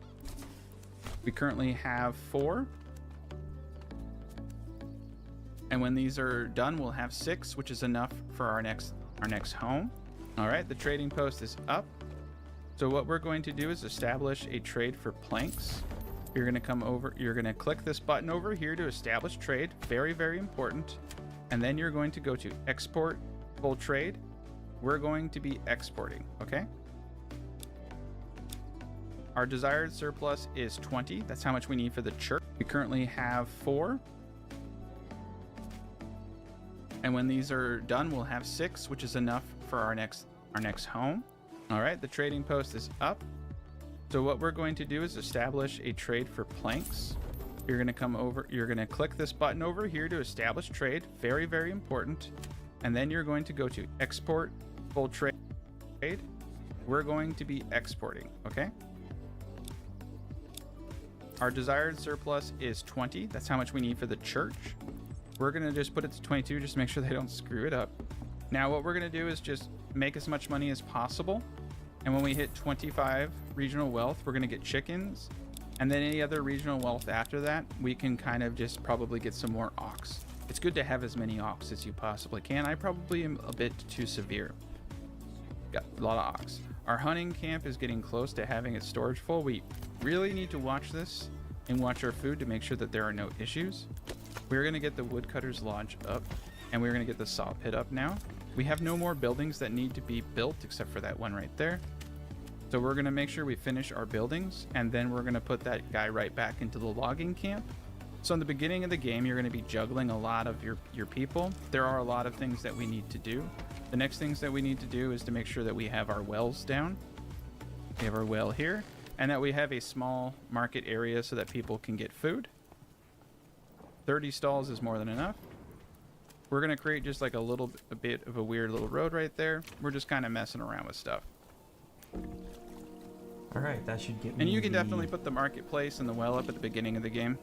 We currently have 4. And when these are done, we'll have 6, which is enough for our next home. All right, the trading post is up. So what we're going to do is establish a trade for planks. You're going to come over, you're going to click this button over here to establish trade. Very, very important. And then you're going to go to export full trade. We're going to be exporting, okay? Our desired surplus is 20. That's how much we need for the church. We currently have 4. And when these are done, we'll have 6, which is enough for our next home. All right, the trading post is up. So what we're going to do is establish a trade for planks. You're going to come over, you're going to click this button over here to establish trade. Very, very important. And then you're going to go to export full trade. We're going to be exporting, okay? Our desired surplus is 20. That's how much we need for the church. We're going to just put it to 22 just to make sure they don't screw it up. Now what we're going to do is just make as much money as possible. And when we hit 25 regional wealth, we're going to get chickens. And then any other regional wealth after that, we can kind of just probably get some more ox. It's good to have as many ox as you possibly can. I probably am a bit too severe. Got a lot of ox. Our hunting camp is getting close to having its storage full. We really need to watch this and watch our food to make sure that there are no issues. We're going to get the woodcutter's lodge up, and we're going to get the saw pit up now. We have no more buildings that need to be built except for that one right there. So we're going to make sure we finish our buildings, and then we're going to put that guy right back into the logging camp. So in the beginning of the game, you're going to be juggling a lot of your people. There are a lot of things that we need to do. The next things that we need to do is to make sure that we have our wells down. We have our well here, and that we have a small market area so that people can get food. 30 stalls is more than enough. We're going to create just like a bit of a weird little road right there. We're just kind of messing around with stuff. All right, that should get me. And you can definitely put the marketplace and the well up at the beginning of the game.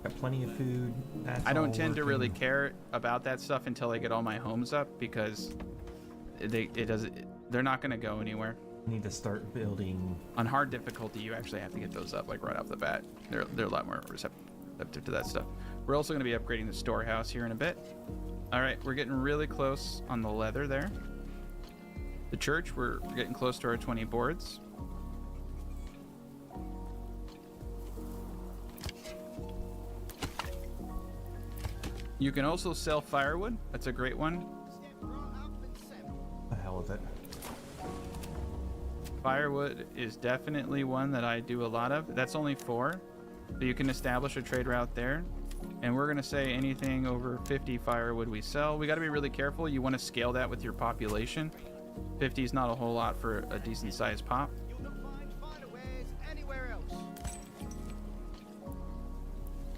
Got plenty of food. That's I don't all tend to really working. care about that stuff until I get all my homes up, because they're not going to go anywhere. Need to start building. On hard difficulty, you actually have to get those up like right off the bat. They're a lot more receptive to that stuff. We're also going to be upgrading the storehouse here in a bit. All right, we're getting really close on the leather there. The church, we're getting close to our 20 boards. You can also sell firewood. That's a great one. The hell with it. Firewood is definitely one that I do a lot of. That's only 4. So you can establish a trade route there. And we're going to say anything over 50 firewood we sell. We got to be really careful. You want to scale that with your population. 50 is not a whole lot for a decent sized pop.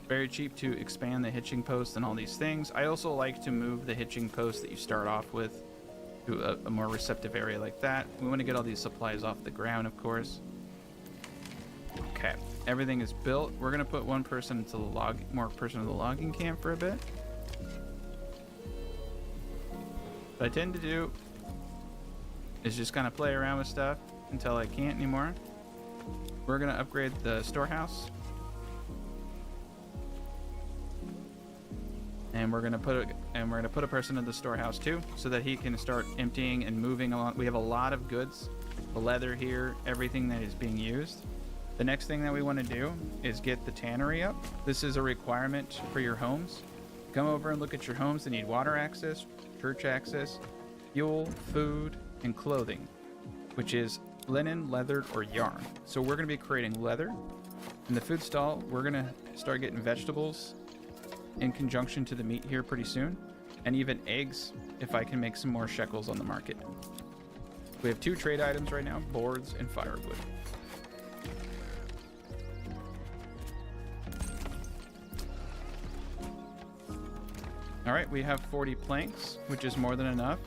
Very cheap to expand the hitching post and all these things. I also like to move the hitching post that you start off with to a more receptive area like that. We want to get all these supplies off the ground, of course. Okay, everything is built. We're gonna put one person into the logging camp for a bit. What I tend to do is just kind of play around with stuff until I can't anymore. We're gonna upgrade the storehouse. And we're gonna put a person in the storehouse too, so that he can start emptying and moving along. We have a lot of goods, the leather here, everything that is being used. The next thing that we want to do is get the tannery up. This is a requirement for your homes. Come over and look at your homes. They need water access, church access, fuel, food, and clothing, which is linen, leather, or yarn. So we're going to be creating leather. In the food stall, we're going to start getting vegetables in conjunction to the meat here pretty soon, and even eggs if I can make some more shekels on the market. We have 2 trade items right now, boards and firewood. All right, we have 40 planks, which is more than enough.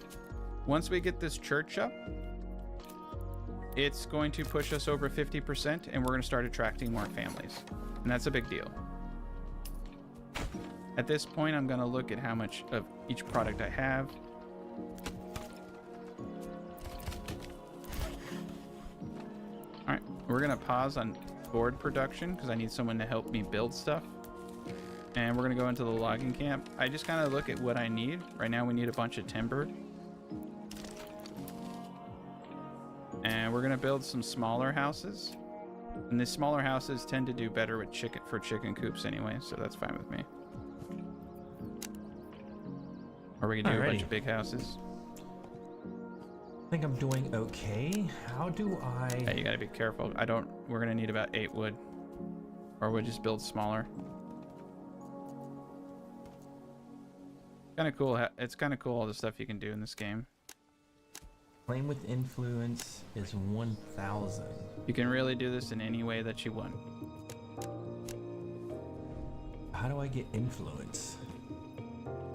Once we get this church up, it's going to push us over 50%, and we're going to start attracting more families. And that's a big deal. At this point, I'm going to look at how much of each product I have. All right, we're going to pause on board production because I need someone to help me build stuff. And we're going to go into the logging camp. I just kind of look at what I need. Right now, we need a bunch of timber. And we're going to build some smaller houses. And the smaller houses tend to do better with chicken coops anyway, so that's fine with me. Or we can do a bunch of big houses. I think I'm doing okay. How do I... Yeah, you gotta be careful. We're gonna need about 8 wood. Or we'll just build smaller. Kind of cool. It's kind of cool all the stuff you can do in this game. Flame with influence is 1,000. You can really do this in any way that you want. How do I get influence?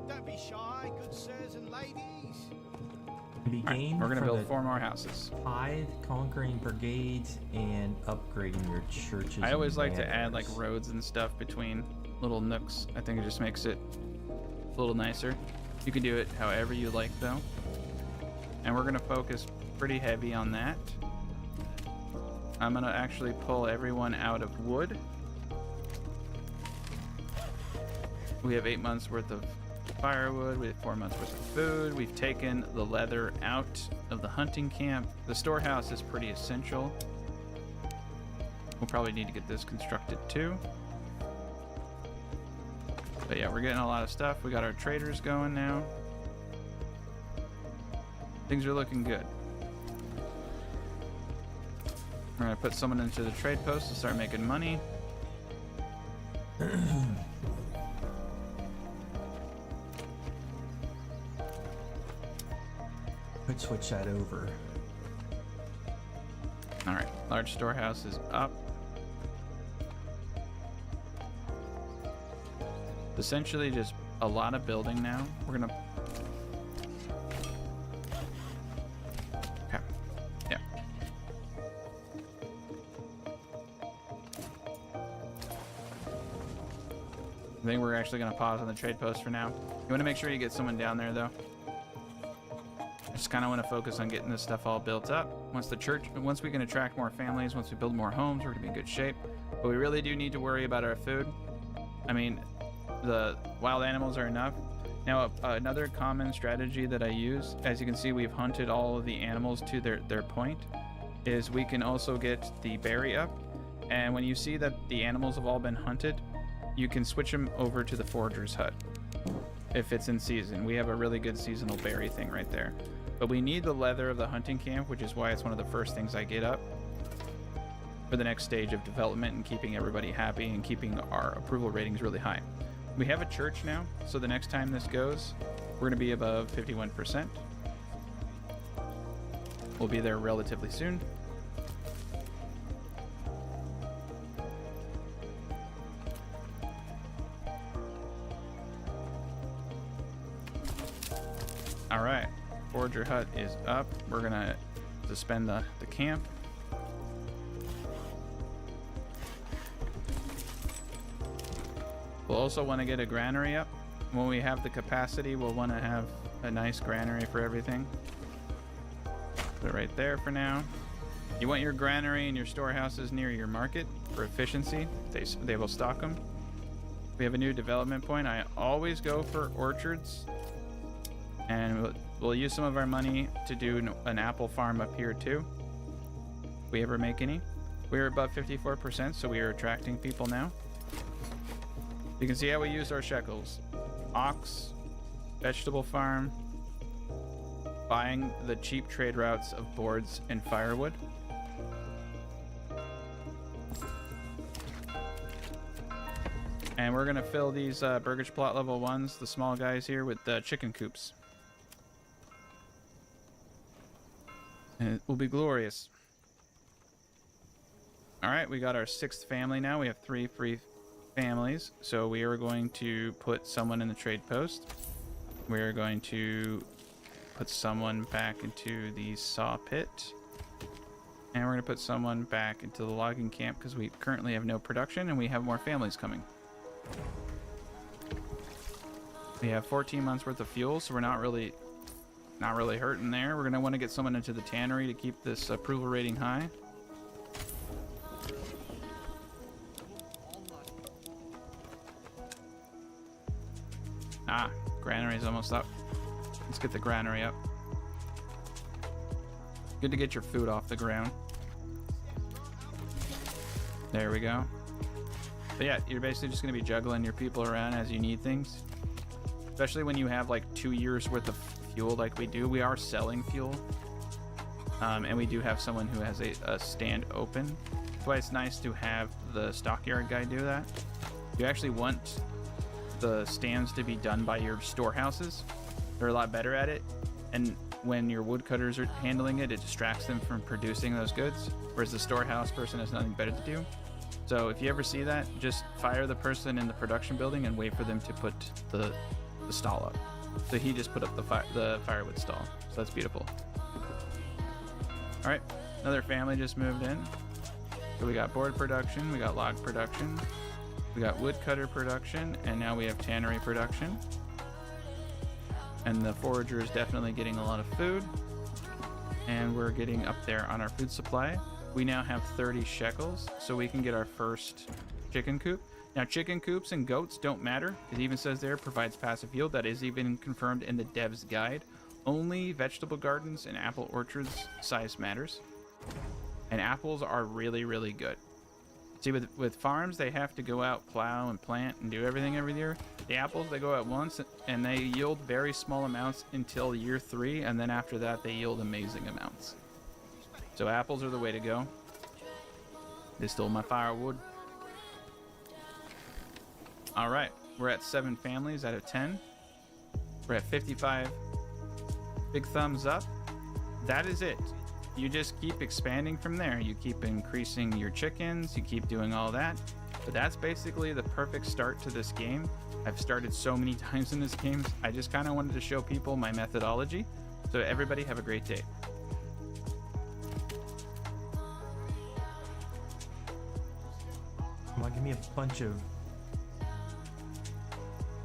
Don't be shy, good sirs and ladies. Be All right, gained we're gonna from build the 4 more houses. tithe, conquering brigades, and upgrading your churches. I always and like to add like manors. roads and stuff between little nooks. I think it just makes it a little nicer. You can do it however you like though. And we're gonna focus pretty heavy on that. I'm gonna actually pull everyone out of wood. We have 8 months worth of firewood, we have 4 months worth of food. We've taken the leather out of the hunting camp. The storehouse is pretty essential. We'll probably need to get this constructed too. But yeah, we're getting a lot of stuff. We got our traders going now. Things are looking good. We're gonna put someone into the trade post to start making money. Could switch that over. All right, large storehouse is up. Essentially just a lot of building now. We're gonna... Okay, yeah. I think we're actually gonna pause on the trade post for now. You wanna make sure you get someone down there though. I just kind of want to focus on getting this stuff all built up. Once we can attract more families, once we build more homes, we're gonna be in good shape. But we really do need to worry about our food. I mean, the wild animals are enough. Now, another common strategy that I use, as you can see, we've hunted all of the animals to their point, is we can also get the berry up. And when you see that the animals have all been hunted, you can switch them over to the forager's hut. if it's in season. We have a really good seasonal berry thing right there. But we need the leather of the hunting camp, which is why it's one of the first things I get up for the next stage of development and keeping everybody happy and keeping our approval ratings really high. We have a church now, so the next time this goes, we're going to be above 51%. We'll be there relatively soon. All right, Forager Hut is up. We're gonna suspend the camp. We'll also want to get a granary up. When we have the capacity, we'll want to have a nice granary for everything. Put it right there for now. You want your granary and your storehouses near your market for efficiency. They will stock them. We have a new development point. I always go for orchards. And we'll use some of our money to do an apple farm up here too. If we ever make any. We're above 54%, so we are attracting people now. You can see how we used our shekels. Ox, vegetable farm, buying the cheap trade routes of boards and firewood. And we're gonna fill these Burgage plot level 1s, the small guys here, with chicken coops. And it will be glorious. All right, we got our 6th family now. We have 3 free families. So we are going to put someone in the trade post. We're going to put someone back into the saw pit. And we're going to put someone back into the logging camp because we currently have no production and we have more families coming. We have 14 months worth of fuel, so we're not really hurting there. We're going to want to get someone into the tannery to keep this approval rating high. Granary's almost up. Let's get the granary up. Good to get your food off the ground. There we go. But yeah, you're basically just going to be juggling your people around as you need things. Especially when you have like 2 years worth of fuel like we do. We are selling fuel. And we do have someone who has a stand open. That's why it's nice to have the stockyard guy do that. You actually want the stands to be done by your storehouses. They're a lot better at it. And when your woodcutters are handling it, it distracts them from producing those goods. Whereas the storehouse person has nothing better to do. So if you ever see that, just fire the person in the production building and wait for them to put the stall up. So he just put up the firewood stall. So that's beautiful. All right, another family just moved in. So we got board production, we got log production, we got woodcutter production, and now we have tannery production. And the forager is definitely getting a lot of food. And we're getting up there on our food supply. We now have 30 shekels, so we can get our first chicken coop. Now, chicken coops and goats don't matter. It even says there provides passive yield. That is even confirmed in the dev's guide. Only vegetable gardens and apple orchards size matters. And apples are really, really good. See, with farms, they have to go out, plow and plant and do everything every year. The apples, they go out once and they yield very small amounts until year 3. And then after that, they yield amazing amounts. So apples are the way to go. They stole my firewood. All right, we're at 7 families out of 10. We're at 55. Big thumbs up. That is it. You just keep expanding from there. You keep increasing your chickens. You keep doing all that. But that's basically the perfect start to this game. I've started so many times in this game. I just kind of wanted to show people my methodology. So everybody have a great day. Come on, give me a bunch of...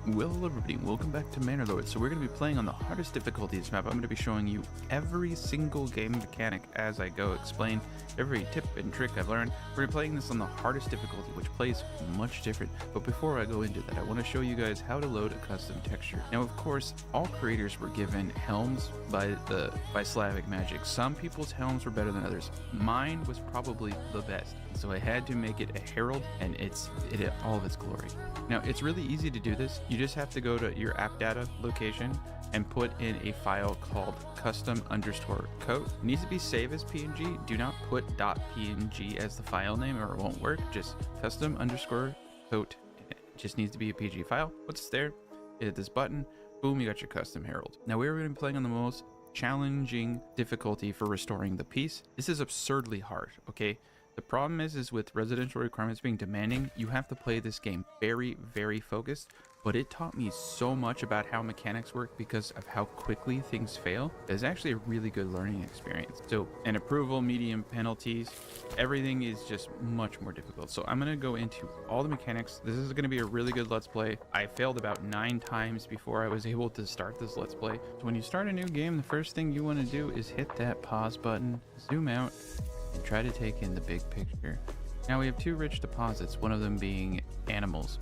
Well, everybody, welcome back to Manor Lord. So we're going to be playing on the hardest difficulty of this map. I'm going to be showing you every single game mechanic as I go, explain every tip and trick I've learned. We're playing this on the hardest difficulty, which plays much different. But before I go into that, I want to show you guys how to load a custom texture. Now, of course, all creators were given helms by Slavic Magic. Some people's helms were better than others. Mine was probably the best. So I had to make it a herald, and it had all of its glory. Now, it's really easy to do this. you just have to go to your app data location and put in a file called custom_coat. It needs to be saved as PNG. Do not put .png as the file name or it won't work. Just custom_coat. It just needs to be a PNG file. Once it's there, hit this button, boom, you got your custom herald. Now we're going to be playing on the most challenging difficulty for restoring the peace. This is absurdly hard, okay? The problem is with residential requirements being demanding, you have to play this game very, very focused, but it taught me so much about how mechanics work because of how quickly things fail. It's actually a really good learning experience. So an approval, medium penalties, everything is just much more difficult. So I'm gonna go into all the mechanics. This is gonna be a really good Let's Play. I failed about 9 times before I was able to start this Let's Play. So when you start a new game, the first thing you wanna do is hit that pause button, zoom out, and try to take in the big picture. Now we have 2 rich deposits, one of them being animals.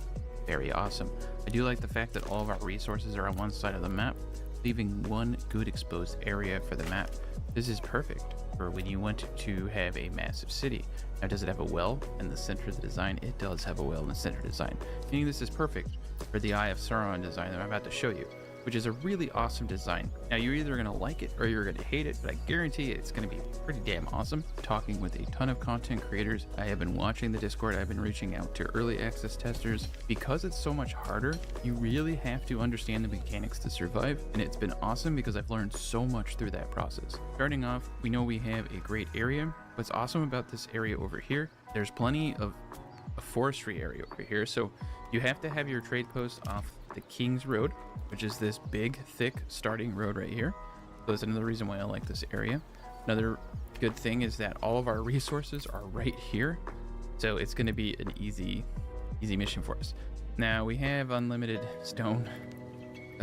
Very awesome. I do like the fact that all of our resources are on one side of the map, leaving one good exposed area for the map. This is perfect for when you want to have a massive city. Now, does it have a well in the center of the design? It does have a well in the center of the design, meaning this is perfect for the Eye of Sauron design that I'm about to show you, which is a really awesome design. Now, you're either going to like it or you're going to hate it, but I guarantee you it's going to be pretty damn awesome. Talking with a ton of content creators, I have been watching the Discord, I've been reaching out to early access testers. Because it's so much harder, you really have to understand the mechanics to survive, and it's been awesome because I've learned so much through that process. Starting off, we know we have a great area. What's awesome about this area over here, there's plenty of a forestry area over here, so you have to have your trade post off the King's Road, which is this big, thick starting road right here. So that's another reason why I like this area. Another good thing is that all of our resources are right here, so it's going to be an easy mission for us. Now we have unlimited stone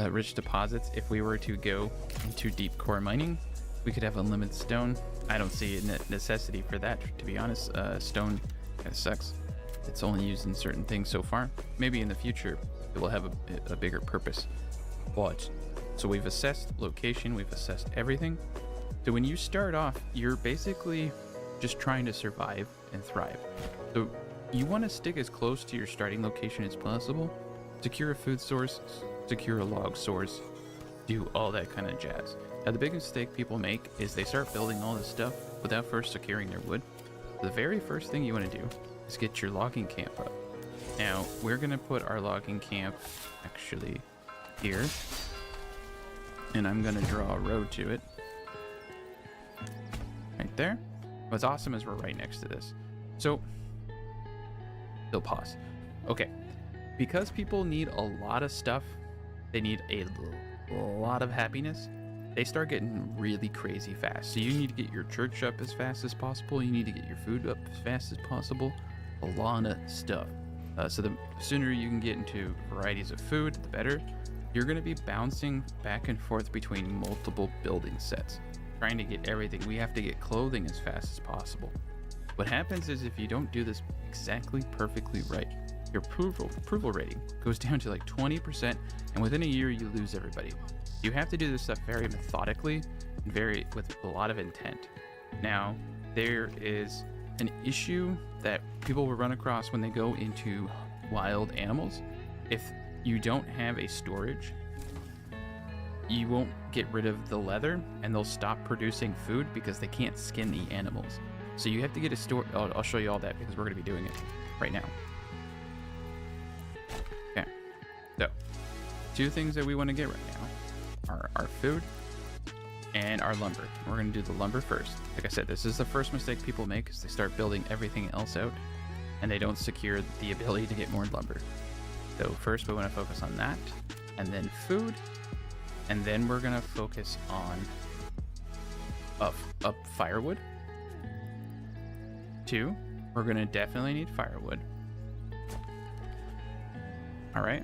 rich deposits. If we were to go into deep core mining, we could have unlimited stone. I don't see a necessity for that, to be honest. Stone kind of sucks. It's only used in certain things so far. Maybe in the future it will have a bigger purpose. But so we've assessed location, we've assessed everything. So when you start off, you're basically just trying to survive and thrive. So you want to stick as close to your starting location as possible, secure a food source, secure a log source, do all that kind of jazz. Now the big mistake people make is they start building all this stuff without first securing their wood. The very first thing you want to do is get your logging camp up. Now we're gonna put our logging camp actually here, and I'm gonna draw a road to it right there. What's awesome is we're right next to this. So still pause. Okay, because people need a lot of stuff, they need a lot of happiness, they start getting really crazy fast. So you need to get your church up as fast as possible, you need to get your food up as fast as possible, a lot of stuff. So the sooner you can get into varieties of food, the better. You're going to be bouncing back and forth between multiple building sets, trying to get everything. We have to get clothing as fast as possible. What happens is if you don't do this exactly perfectly right, your approval rating goes down to like 20%, and within a year you lose everybody. You have to do this stuff very methodically and with a lot of intent. Now, there is an issue that people will run across when they go into wild animals. If you don't have a storage, you won't get rid of the leather and they'll stop producing food because they can't skin the animals. So you have to get a store. I'll show you all that because we're going to be doing it right now. Okay, so 2 things that we want to get right now are our food and our lumber. We're going to do the lumber first. Like I said, this is the first mistake people make, is they start building everything else out and they don't secure the ability to get more lumber. So first we want to focus on that, and then food, and then we're going to focus on up firewood. 2, we're going to definitely need firewood. All right.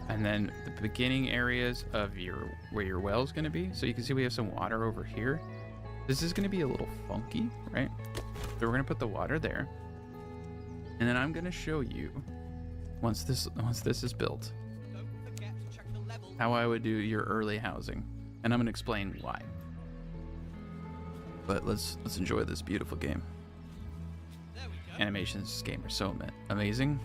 And then the beginning areas of where your well is going to be. So you can see we have some water over here. This is going to be a little funky, right? So we're going to put the water there. And then I'm going to show you, once this is built, how I would do your early housing. And I'm going to explain why. But let's enjoy this beautiful game. Animations in this game are so amazing.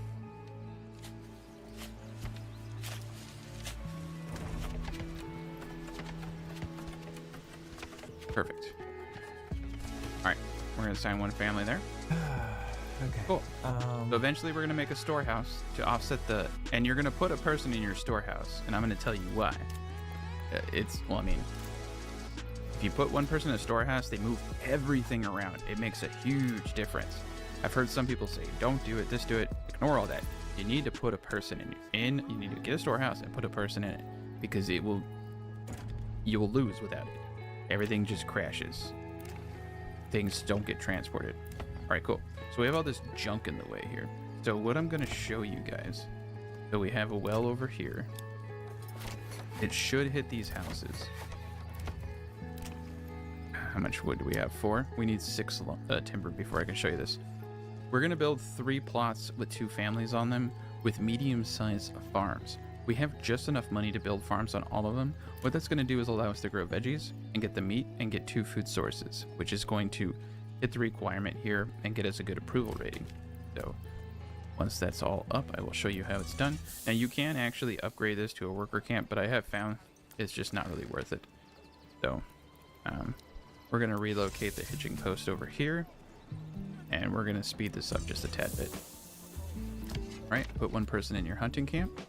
right, we're gonna assign one family there. Okay. Cool. So eventually we're gonna make a storehouse to offset and you're gonna put a person in your storehouse, and I'm gonna tell you why. Well, I mean, if you put one person in a storehouse, they move everything around. It makes a huge difference. I've heard some people say, don't do it, just do it. Ignore all that. You need to put a person you need to get a storehouse and put a person in it, because you will lose without it. Everything just crashes. Things don't get transported. All right, cool. So we have all this junk in the way here. So what I'm gonna show you guys, so we have a well over here. It should hit these houses. How much wood do we have? 4? We need 6 timber before I can show you this. We're gonna build 3 plots with 2 families on them with medium-sized farms. We have just enough money to build farms on all of them. What that's gonna do is allow us to grow veggies and get the meat and get 2 food sources, which is going to hit the requirement here and get us a good approval rating. So once that's all up, I will show you how it's done. Now you can actually upgrade this to a worker camp, but I have found it's just not really worth it. So we're gonna relocate the hitching post over here, and we're gonna speed this up just a tad bit. All right, put 1 person in your hunting camp.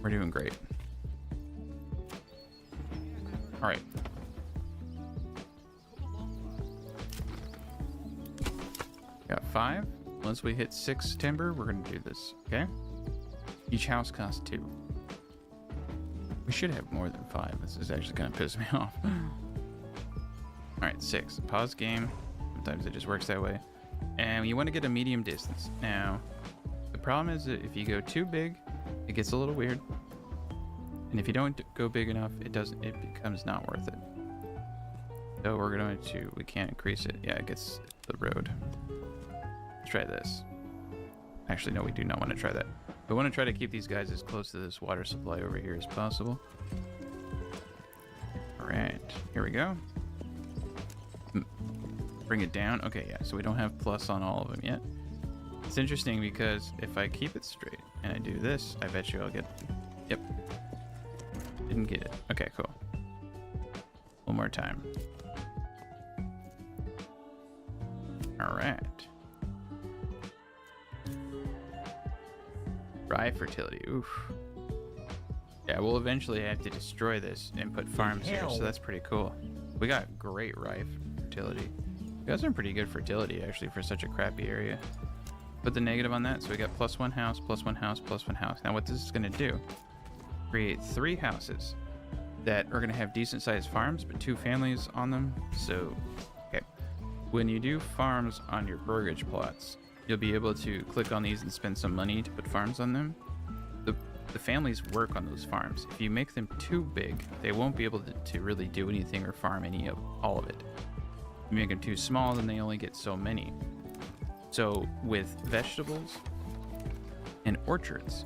We're doing great. All right. Got 5. Once we hit 6 timber, we're gonna do this, okay? Each house costs 2. We should have more than 5. This is actually gonna piss me off. All right, 6. Pause game. Sometimes it just works that way. And you want to get a medium distance. Now, the problem is that if you go too big, it gets a little weird. And if you don't go big enough, it becomes not worth it. So we're going to, we can't increase it. Yeah, it gets the road. Let's try this. Actually, no, we do not want to try that. We want to try to keep these guys as close to this water supply over here as possible. All right, here we go. Bring it down. Okay, yeah, so we don't have plus on all of them yet. It's interesting because if I keep it straight and I do this, I bet you I'll get, yep. Didn't get it. Okay, cool. One more time. All right. Rye fertility. Oof. Yeah, we'll eventually have to destroy this and put farms here, so that's pretty cool. We got great rye fertility. We got some pretty good fertility actually for such a crappy area. Put the negative on that, so we got +1 house, +1 house, +1 house. Now what this is gonna do, create 3 houses that are gonna have decent sized farms, but 2 families on them. So, okay. When you do farms on your burgage plots, you'll be able to click on these and spend some money to put farms on them. The families work on those farms. If you make them too big, they won't be able to really do anything or farm all of it. If you make them too small, then they only get so many. So with vegetables and orchards,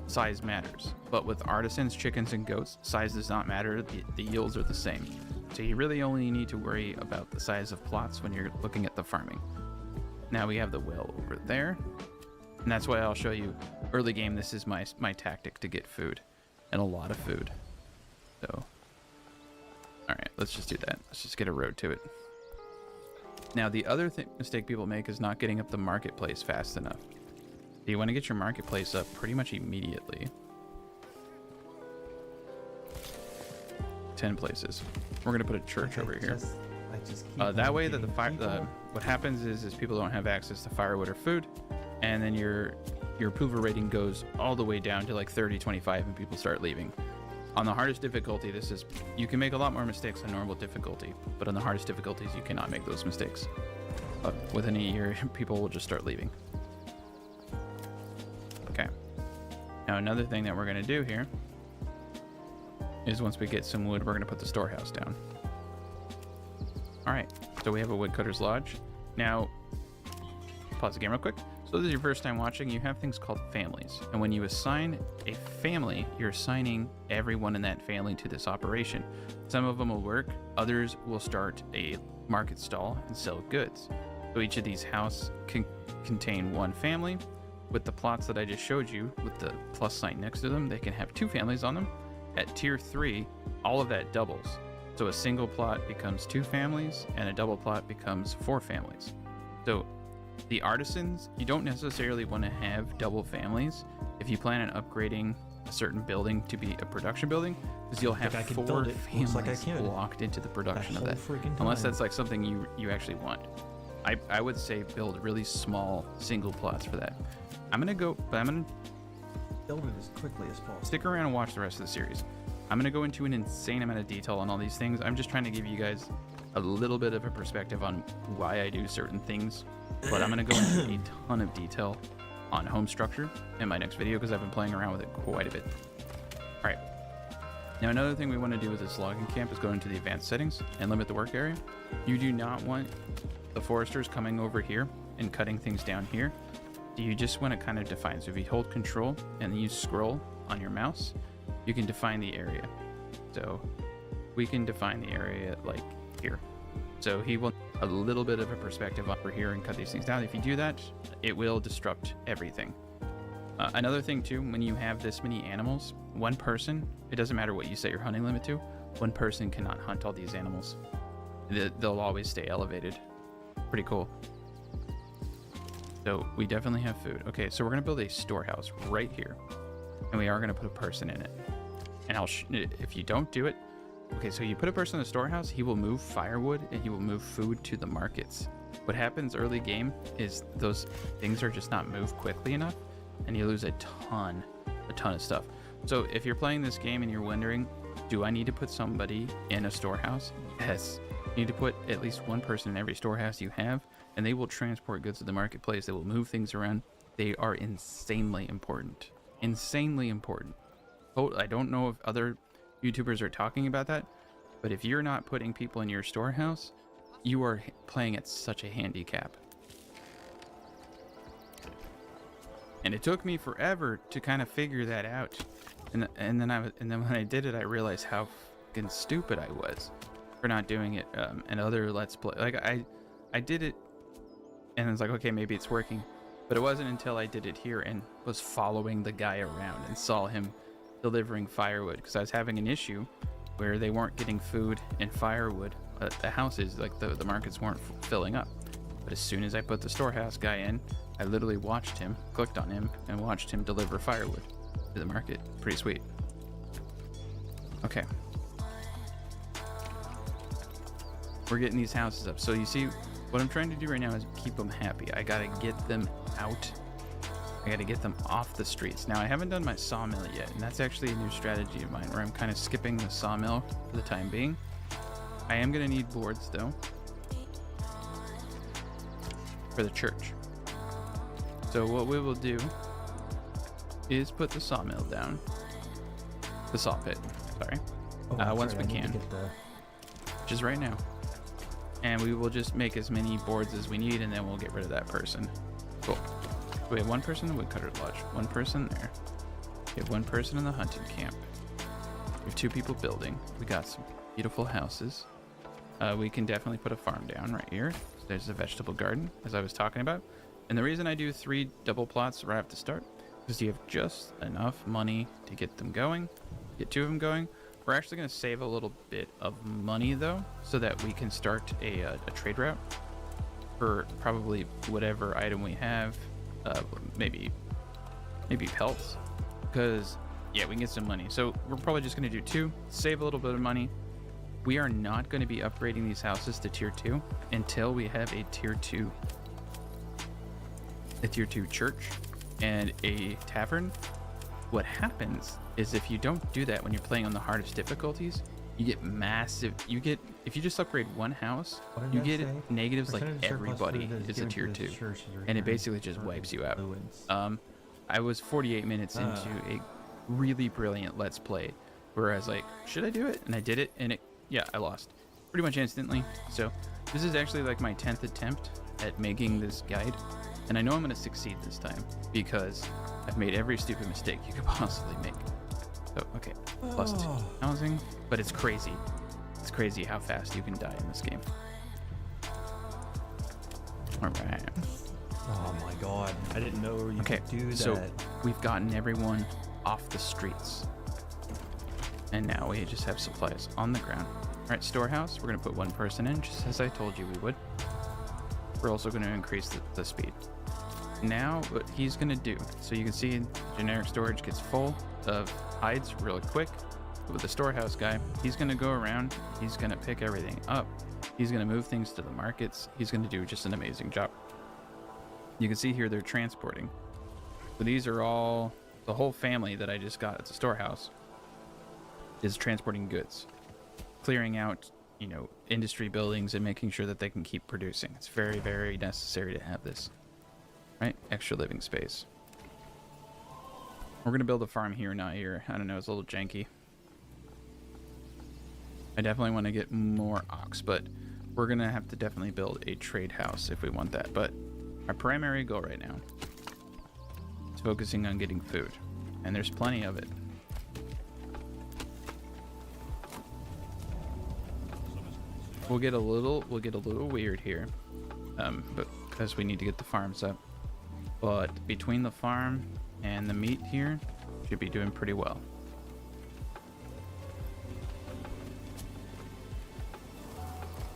size matters. But with artisans, chickens, and goats, size does not matter. The yields are the same. So you really only need to worry about the size of plots when you're looking at the farming. Now we have the well over there. And that's why I'll show you early game. This is my tactic to get food, and a lot of food. So, all right, let's just do that. Let's just get a road to it. Now, the other mistake people make is not getting up the marketplace fast enough. So you want to get your marketplace up pretty much immediately. 10 places. We're gonna put a church over here. That way that what happens is people don't have access to firewood or food, and then your approval rating goes all the way down to like 30, 25, and people start leaving. On the hardest difficulty, you can make a lot more mistakes on normal difficulty, but on the hardest difficulties, you cannot make those mistakes. But within a year, people will just start leaving. Okay. Now another thing that we're gonna do here is once we get some wood, we're gonna put the storehouse down. All right, so we have a woodcutter's lodge. Now, pause the game real quick. So this is your first time watching, you have things called families. And when you assign a family, you're assigning everyone in that family to this operation. Some of them will work, others will start a market stall and sell goods. So each of these houses can contain 1 family. With the plots that I just showed you, with the plus sign next to them, they can have 2 families on them. at tier 3, all of that doubles. So a single plot becomes 2 families, and a double plot becomes 4 families. So the artisans, you don't necessarily want to have double families if you plan on upgrading a certain building to be a production building, because you'll have I could 4 build it. Looks like I families could. locked into the production That of that. whole freaking Unless time. that's like something you actually want. I would say build really small single plots for that. I'm gonna Build it as quickly as possible. stick around and watch the rest of the series. I'm gonna go into an insane amount of detail on all these things. I'm just trying to give you guys a little bit of a perspective on why I do certain things, but I'm gonna go into a ton of detail on home structure in my next video because I've been playing around with it quite a bit. All right. Now another thing we want to do with this logging camp is go into the advanced settings and limit the work area. You do not want the foresters coming over here and cutting things down here. You just want to kind of define. So if you hold control and you scroll on your mouse, you can define the area. So we can define the area like here. So he will a little bit of a perspective over here and cut these things down. If you do that, it will disrupt everything. Another thing too, when you have this many animals, one person, it doesn't matter what you set your hunting limit to, one person cannot hunt all these animals. They'll always stay elevated. Pretty cool. So we definitely have food. Okay, so we're gonna build a storehouse right here, and we are gonna put a person in it. And if you don't do it, okay, so you put a person in the storehouse, he will move firewood and he will move food to the markets. What happens early game is those things are just not moved quickly enough, and you lose a ton of stuff. So if you're playing this game and you're wondering, do I need to put somebody in a storehouse? Yes. You need to put at least one person in every storehouse you have, and they will transport goods to the marketplace. They will move things around. They are insanely important. Insanely important. I don't know if other YouTubers are talking about that, but if you're not putting people in your storehouse, you are playing at such a handicap. And it took me forever to kind of figure that out. And then when I did it, I realized how fucking stupid I was for not doing it in other Let's Play. Like I did it, and I was like, okay, maybe it's working. But it wasn't until I did it here and was following the guy around and saw him delivering firewood, because I was having an issue where they weren't getting food and firewood. The houses, like the markets, weren't filling up. But as soon as I put the storehouse guy in, I literally watched him, clicked on him, and watched him deliver firewood to the market. Pretty sweet. Okay. We're getting these houses up. So you see, what I'm trying to do right now is keep them happy. I gotta get them out. I gotta get them off the streets. Now, I haven't done my sawmill yet, and that's actually a new strategy of mine, where I'm kind of skipping the sawmill for the time being. I am gonna need boards, though, for the church. So what we will do is put the sawmill down. The saw pit, sorry. Once we can. Which is right now. And we will just make as many boards as we need, and then we'll get rid of that person. Cool. We have one person in the woodcutter's lodge, one person there. We have one person in the hunting camp. We have 2 people building. We got some beautiful houses. We can definitely put a farm down right here. There's a vegetable garden, as I was talking about. And the reason I do 3 double plots right off the start is you have just enough money to get them going, get 2 of them going. We're actually going to save a little bit of money, though, so that we can start a trade route for probably whatever item we have. Maybe pelts, because yeah, we can get some money. So we're probably just going to do 2, save a little bit of money. We are not going to be upgrading these houses to tier 2 until we have a tier 2 church and a tavern. What happens is, if you don't do that when you're playing on the hardest difficulties, you get massive. If you just upgrade one house, you get negatives like everybody is a tier 2, and it basically just wipes you out. I was 48 minutes into a really brilliant Let's Play where I was like, should I do it? And I did it, and I lost pretty much instantly. So this is actually like my 10th attempt at making this guide, and I know I'm going to succeed this time because I've made every stupid mistake you could possibly make. So, okay, +2 housing, but it's crazy. It's crazy how fast you can die in this game. All right. Oh my god, I didn't know you could do that. So we've gotten everyone off the streets. And now we just have supplies on the ground. All right, storehouse, we're gonna put one person in, just as I told you we would. We're also gonna increase the speed. Now, what he's gonna do, so you can see generic storage gets full of hides really quick. With the storehouse guy, he's gonna go around, he's gonna pick everything up, he's gonna move things to the markets, he's gonna do just an amazing job. You can see here they're transporting. So these are all, the whole family that I just got at the storehouse is transporting goods, clearing out, you know, industry buildings and making sure that they can keep producing. It's very, very necessary to have this, right? Extra living space. We're gonna build a farm here, not here. I don't know, it's a little janky. I definitely want to get more ox, but we're gonna have to definitely build a trade house if we want that. But our primary goal right now is focusing on getting food, and there's plenty of it. We'll get a little weird here, but because we need to get the farms up. But between the farm and the meat here, should be doing pretty well.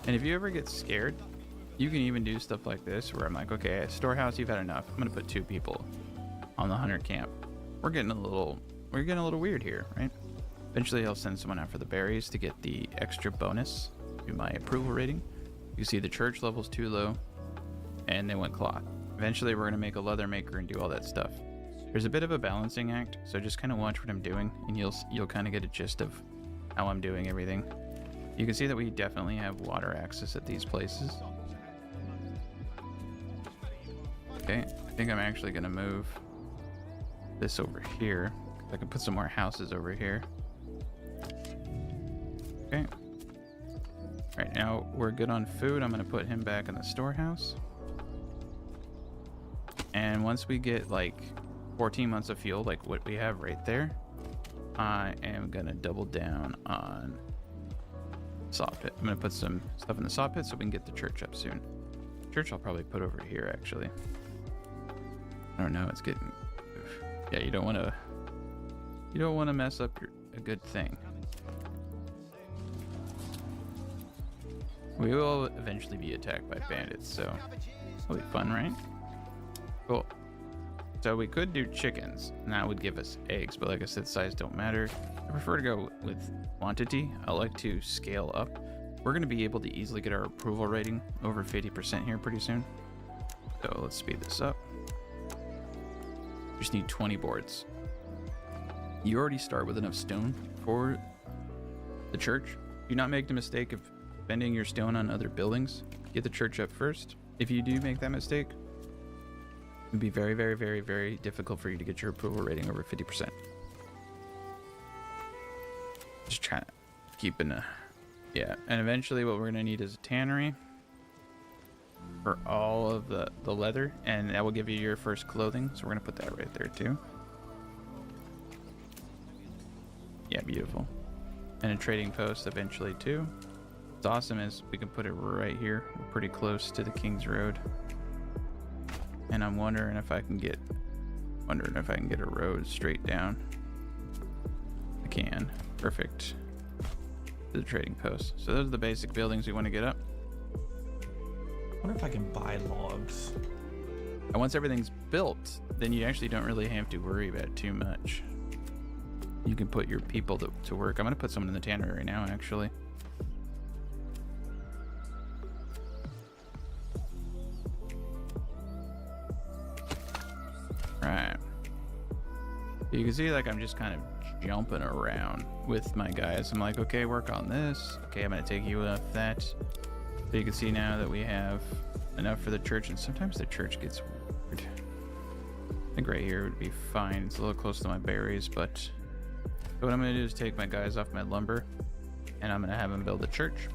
And if you ever get scared, you can even do stuff like this where I'm like, okay, storehouse, you've had enough. I'm gonna put 2 people on the hunter camp. We're getting a little weird here, right? Eventually I'll send someone out for the berries to get the extra bonus to my approval rating. You see the church level's too low, and they went cloth. Eventually we're gonna make a leather maker and do all that stuff. There's a bit of a balancing act, so just kind of watch what I'm doing, and you'll kind of get a gist of how I'm doing everything. You can see that we definitely have water access at these places. Okay, I think I'm actually gonna move this over here. I can put some more houses over here. Okay. Right now we're good on food. I'm gonna put him back in the storehouse. And once we get like 14 months of fuel, like what we have right there, I am gonna double down on saw pit. I'm gonna put some stuff in the saw pit so we can get the church up soon. Church I'll probably put over here actually. I don't know, it's getting, yeah, you don't want to mess up a good thing. We will eventually be attacked by bandits, so it'll be fun, right? Cool. So we could do chickens, and that would give us eggs, but like I said, size don't matter. I prefer to go with quantity. I like to scale up. We're going to be able to easily get our approval rating over 50% here pretty soon. So let's speed this up. Just need 20 boards. You already start with enough stone for the church. Do not make the mistake of spending your stone on other buildings. Get the church up first. If you do make that mistake, it would be very, very, very, very difficult for you to get your approval rating over 50%. Just trying to keep in a... Yeah, and eventually what we're going to need is a tannery for all of the leather, and that will give you your first clothing. So we're going to put that right there too. Yeah, beautiful. And a trading post eventually too. What's awesome is we can put it right here. We're pretty close to the King's Road. And I'm wondering if I can get a road straight down. I can. Perfect. To the trading post. So those are the basic buildings we want to get up. I wonder if I can buy logs. And once everything's built, then you actually don't really have to worry about too much. You can put your people to work. I'm going to put someone in the tannery right now, actually. Right. You can see like I'm just kind of jumping around with my guys. I'm like, okay, work on this. Okay, I'm going to take you off that. So you can see now that we have enough for the church, and sometimes the church gets weird. I think right here would be fine. It's a little close to my berries, but what I'm going to do is take my guys off my lumber, and I'm going to have them build a church.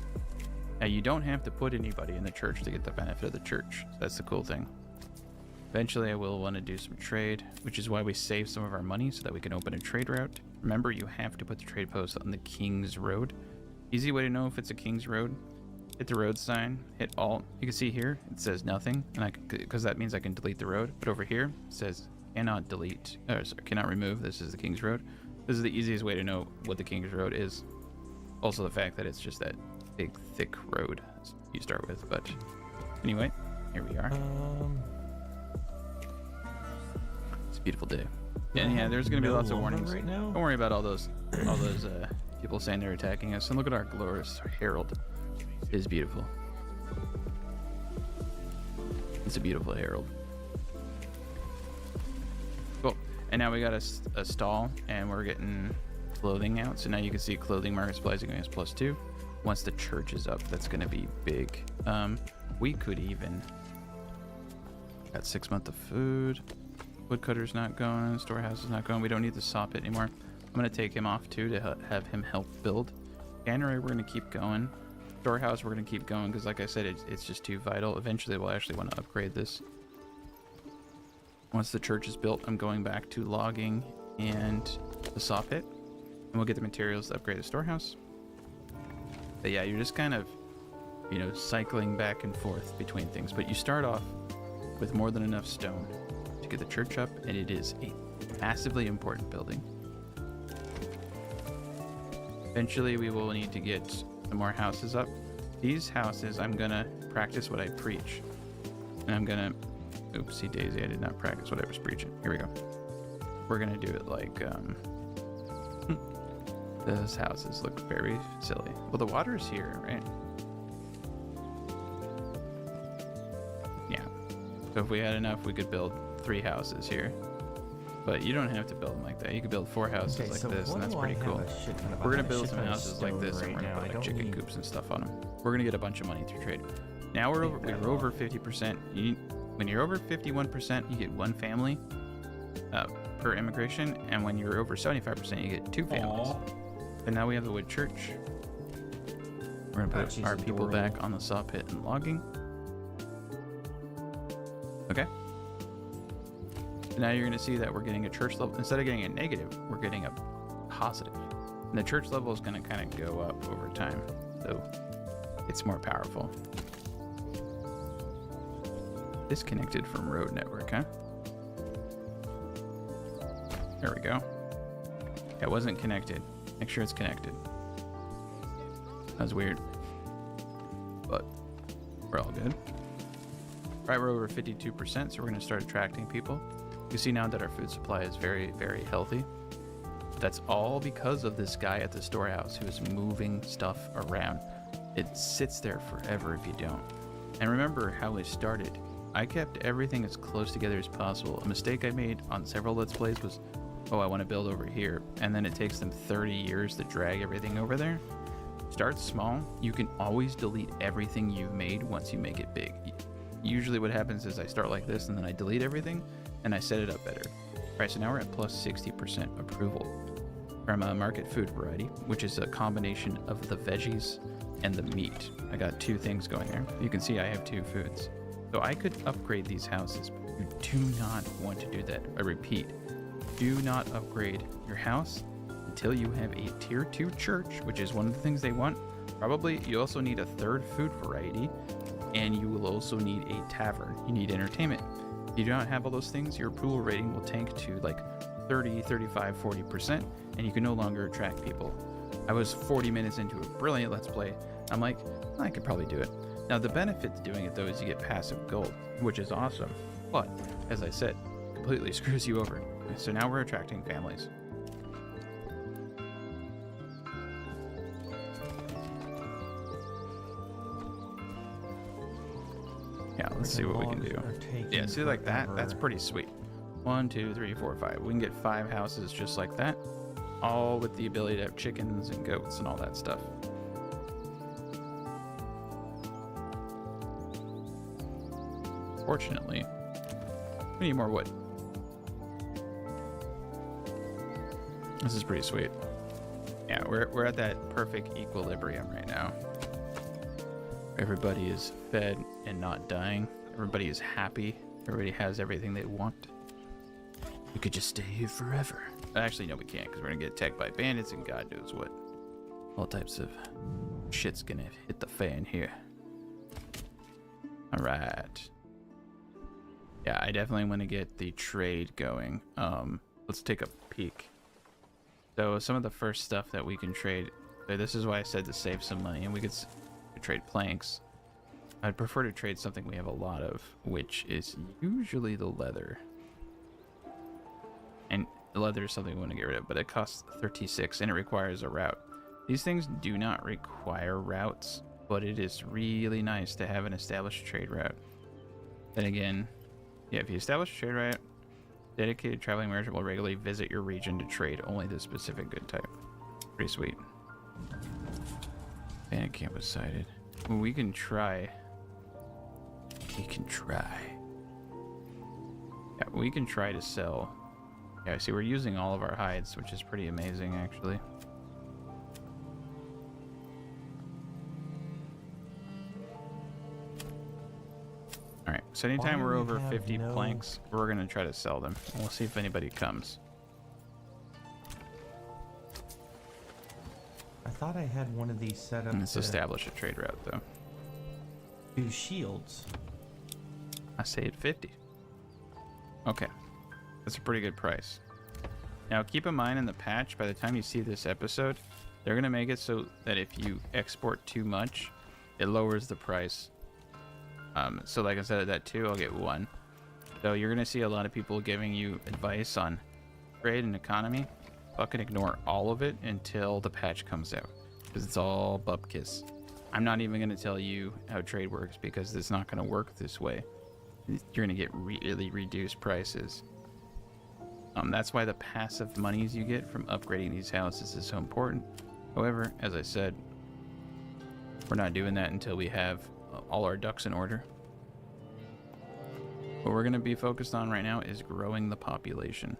Now, you don't have to put anybody in the church to get the benefit of the church. So that's the cool thing. Eventually, I will want to do some trade, which is why we save some of our money so that we can open a trade route. Remember, you have to put the trade post on the King's Road. Easy way to know if it's a King's Road. Hit the road sign, hit Alt. You can see here, it says nothing, and because that means I can delete the road. But over here, it says cannot delete, or sorry, cannot remove. This is the King's Road. This is the easiest way to know what the King's Road is. Also the fact that it's just that big, thick road you start with. But anyway, here we are. It's a beautiful day. And yeah, there's gonna be lots of warnings. Right now? Don't worry about all those people saying they're attacking us. And look at our glorious herald. It is beautiful. It's a beautiful herald. Cool. And now we got a stall, and we're getting clothing out. So now you can see clothing market supplies are going to +2. Once the church is up, that's going to be big. We could even got 6 months of food. Woodcutter's not going. Storehouse is not going. We don't need the saw pit anymore. I'm going to take him off too to have him help build. Cannery, we're going to keep going. Storehouse, we're going to keep going because, like I said, it's just too vital. Eventually, we'll actually want to upgrade this. Once the church is built, I'm going back to logging and the saw pit, and we'll get the materials to upgrade the storehouse. But yeah, you're just kind of, you know, cycling back and forth between things. But you start off with more than enough stone to get the church up, and it is a massively important building. Eventually, we will need to get some more houses up. These houses, I'm gonna practice what I preach, and I'm gonna, oopsie daisy, I did not practice what I was preaching. Here we go. We're gonna do it like those houses look very silly. Well, the water is here, right? Yeah, so if we had enough, we could build 3 houses here. But you don't have to build them like that. You could build 4 houses like this, and that's pretty cool. We're gonna build some houses like this, and we're gonna put like chicken coops and stuff on them. We're gonna get a bunch of money through trade. Now we're over 50%. When you're over 51%, you get 1 family per immigration, and when you're over 75%, you get 2 families. And now we have the wood church. We're gonna put our people back on the saw pit and logging. Okay. Now you're going to see that we're getting a church level. Instead of getting a negative, we're getting a positive. And the church level is going to kind of go up over time. So it's more powerful. Disconnected from road network, huh? There we go. It wasn't connected. Make sure it's connected. That was weird. But we're all good. Right, we're over 52%, so we're going to start attracting people. You see now that our food supply is very, very healthy. That's all because of this guy at the storehouse who is moving stuff around. It sits there forever if you don't. And remember how it started. I kept everything as close together as possible. A mistake I made on several Let's Plays was, oh, I want to build over here. And then it takes them 30 years to drag everything over there. Start small. You can always delete everything you've made once you make it big. Usually what happens is I start like this and then I delete everything and I set it up better. All right, so now we're at plus 60% approval from a market food variety, which is a combination of the veggies and the meat. I got 2 things going there. You can see I have 2 foods. So I could upgrade these houses, but you do not want to do that. I repeat, do not upgrade your house until you have a tier 2 church, which is one of the things they want. Probably you also need a 3rd food variety, and you will also need a tavern. You need entertainment. If you do not have all those things, your approval rating will tank to like 30, 35, 40%, and you can no longer attract people. I was 40 minutes into a brilliant Let's Play. I'm like, I could probably do it. Now the benefit to doing it though is you get passive gold, which is awesome. But, as I said, completely screws you over. So now we're attracting families. Yeah, let's see what we can do. Yeah, see like that? That's pretty sweet. 1, 2, 3, 4, 5. We can get 5 houses just like that. All with the ability to have chickens and goats and all that stuff. Fortunately, we need more wood. This is pretty sweet. Yeah, we're at that perfect equilibrium right now. Everybody is fed and not dying. Everybody is happy. Everybody has everything they want. We could just stay here forever. Actually, no, we can't, because we're gonna get attacked by bandits and God knows what. All types of shit's gonna hit the fan here. All right. Yeah, I definitely want to get the trade going. Let's take a peek. So some of the first stuff that we can trade, this is why I said to save some money, and we could trade planks. I'd prefer to trade something we have a lot of, which is usually the leather. And the leather is something we want to get rid of, but it costs 36 and it requires a route. These things do not require routes, but it is really nice to have an established trade route. Then again, yeah, if you establish a trade route, dedicated traveling merchant will regularly visit your region to trade only the specific good type. Pretty sweet. Bandit camp was sighted. Well, we can try. We can try. Yeah, we can try to sell. Yeah, see, we're using all of our hides, which is pretty amazing, actually. Alright, so anytime we're over 50 planks, we're going to try to sell them. And we'll see if anybody comes. I thought I had one of these set up. Let's establish a trade route, though. Do shields. I say at 50. Okay. That's a pretty good price. Now, keep in mind in the patch, by the time you see this episode, they're going to make it so that if you export too much, it lowers the price. So like instead of that 2, I'll get 1. So you're going to see a lot of people giving you advice on trade and economy. Fucking ignore all of it until the patch comes out, because it's all bupkis. I'm not even going to tell you how trade works, because it's not going to work this way. You're going to get really reduced prices. That's why the passive monies you get from upgrading these houses is so important. However, as I said, we're not doing that until we have all our ducks in order. What we're going to be focused on right now is growing the population.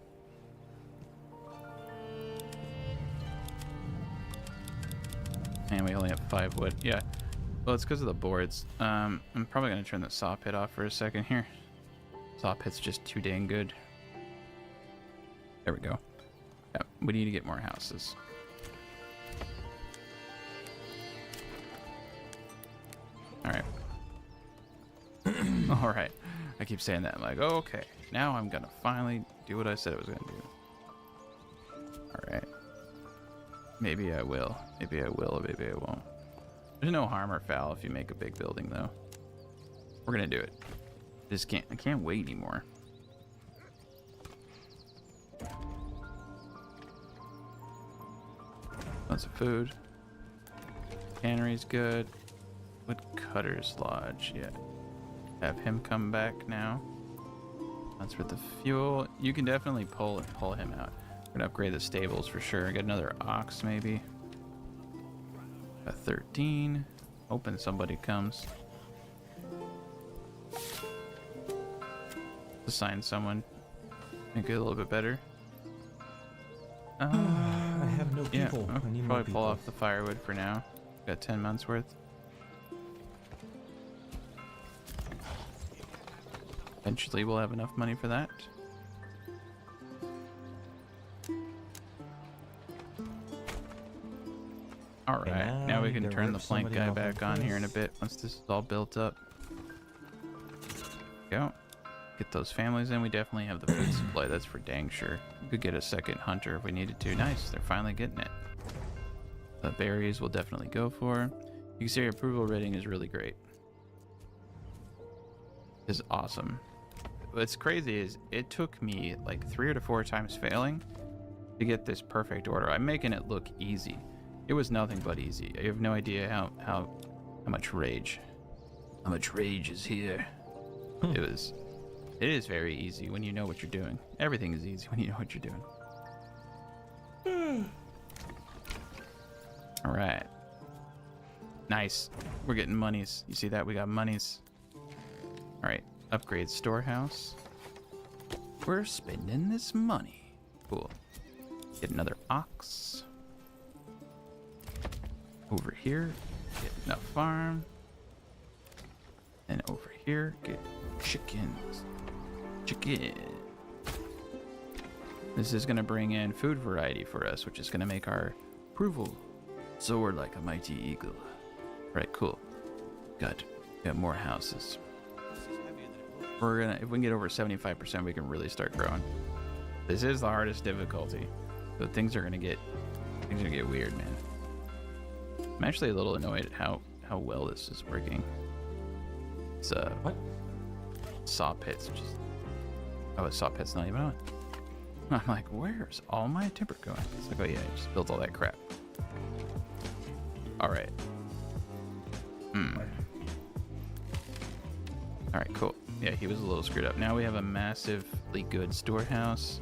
And we only have 5 wood. Yeah. Well, it's because of the boards. I'm probably going to turn the saw pit off for a second here. Saw pit's just too dang good. There we go. Yeah, we need to get more houses. Alright. Alright. I keep saying that. I'm like, oh, okay. Now I'm going to finally do what I said I was going to do. Alright. Maybe I will. Maybe I will, or maybe I won't. There's no harm or foul if you make a big building, though. We're gonna do it. I can't wait anymore. Lots of food. Cannery's good. Woodcutter's Lodge, yeah. Have him come back now. That's with the fuel. You can definitely pull him out. We're gonna upgrade the stables for sure. Get another ox maybe. A 13. Hoping somebody comes. Assign someone. Make it a little bit better. I have no people. Yeah, I need more probably people. pull off the firewood for now. Got 10 months worth. Eventually we'll have enough money for that. Alright, now we can turn the plank guy back on here in a bit once this is all built up. Go. Get those families in. We definitely have the food supply, that's for dang sure. We could get a second hunter if we needed to. Nice, they're finally getting it. The berries we'll definitely go for. You can see our approval rating is really great. It's awesome. What's crazy is it took me like 3 or 4 times failing to get this perfect order. I'm making it look easy. It was nothing but easy. You have no idea how much rage. How much rage is here. It is very easy when you know what you're doing. Everything is easy when you know what you're doing. All right. Nice. We're getting monies. You see that? We got monies. All right. Upgrade storehouse. We're spending this money. Cool. Get another ox. Over here, get enough farm. And over here, get chickens. Chicken. This is going to bring in food variety for us, which is going to make our approval soar like a mighty eagle. Right, cool. Good. Got more houses. We're gonna, if we can get over 75%, we can really start growing. This is the hardest difficulty. So things are gonna get weird, man. I'm actually a little annoyed at how well this is working. It's What? saw pits. Oh, saw pit's not even on. I'm like, where's all my timber going? It's like, oh yeah, I just built all that crap. All right. All right, cool. Yeah, he was a little screwed up. Now we have a massively good storehouse.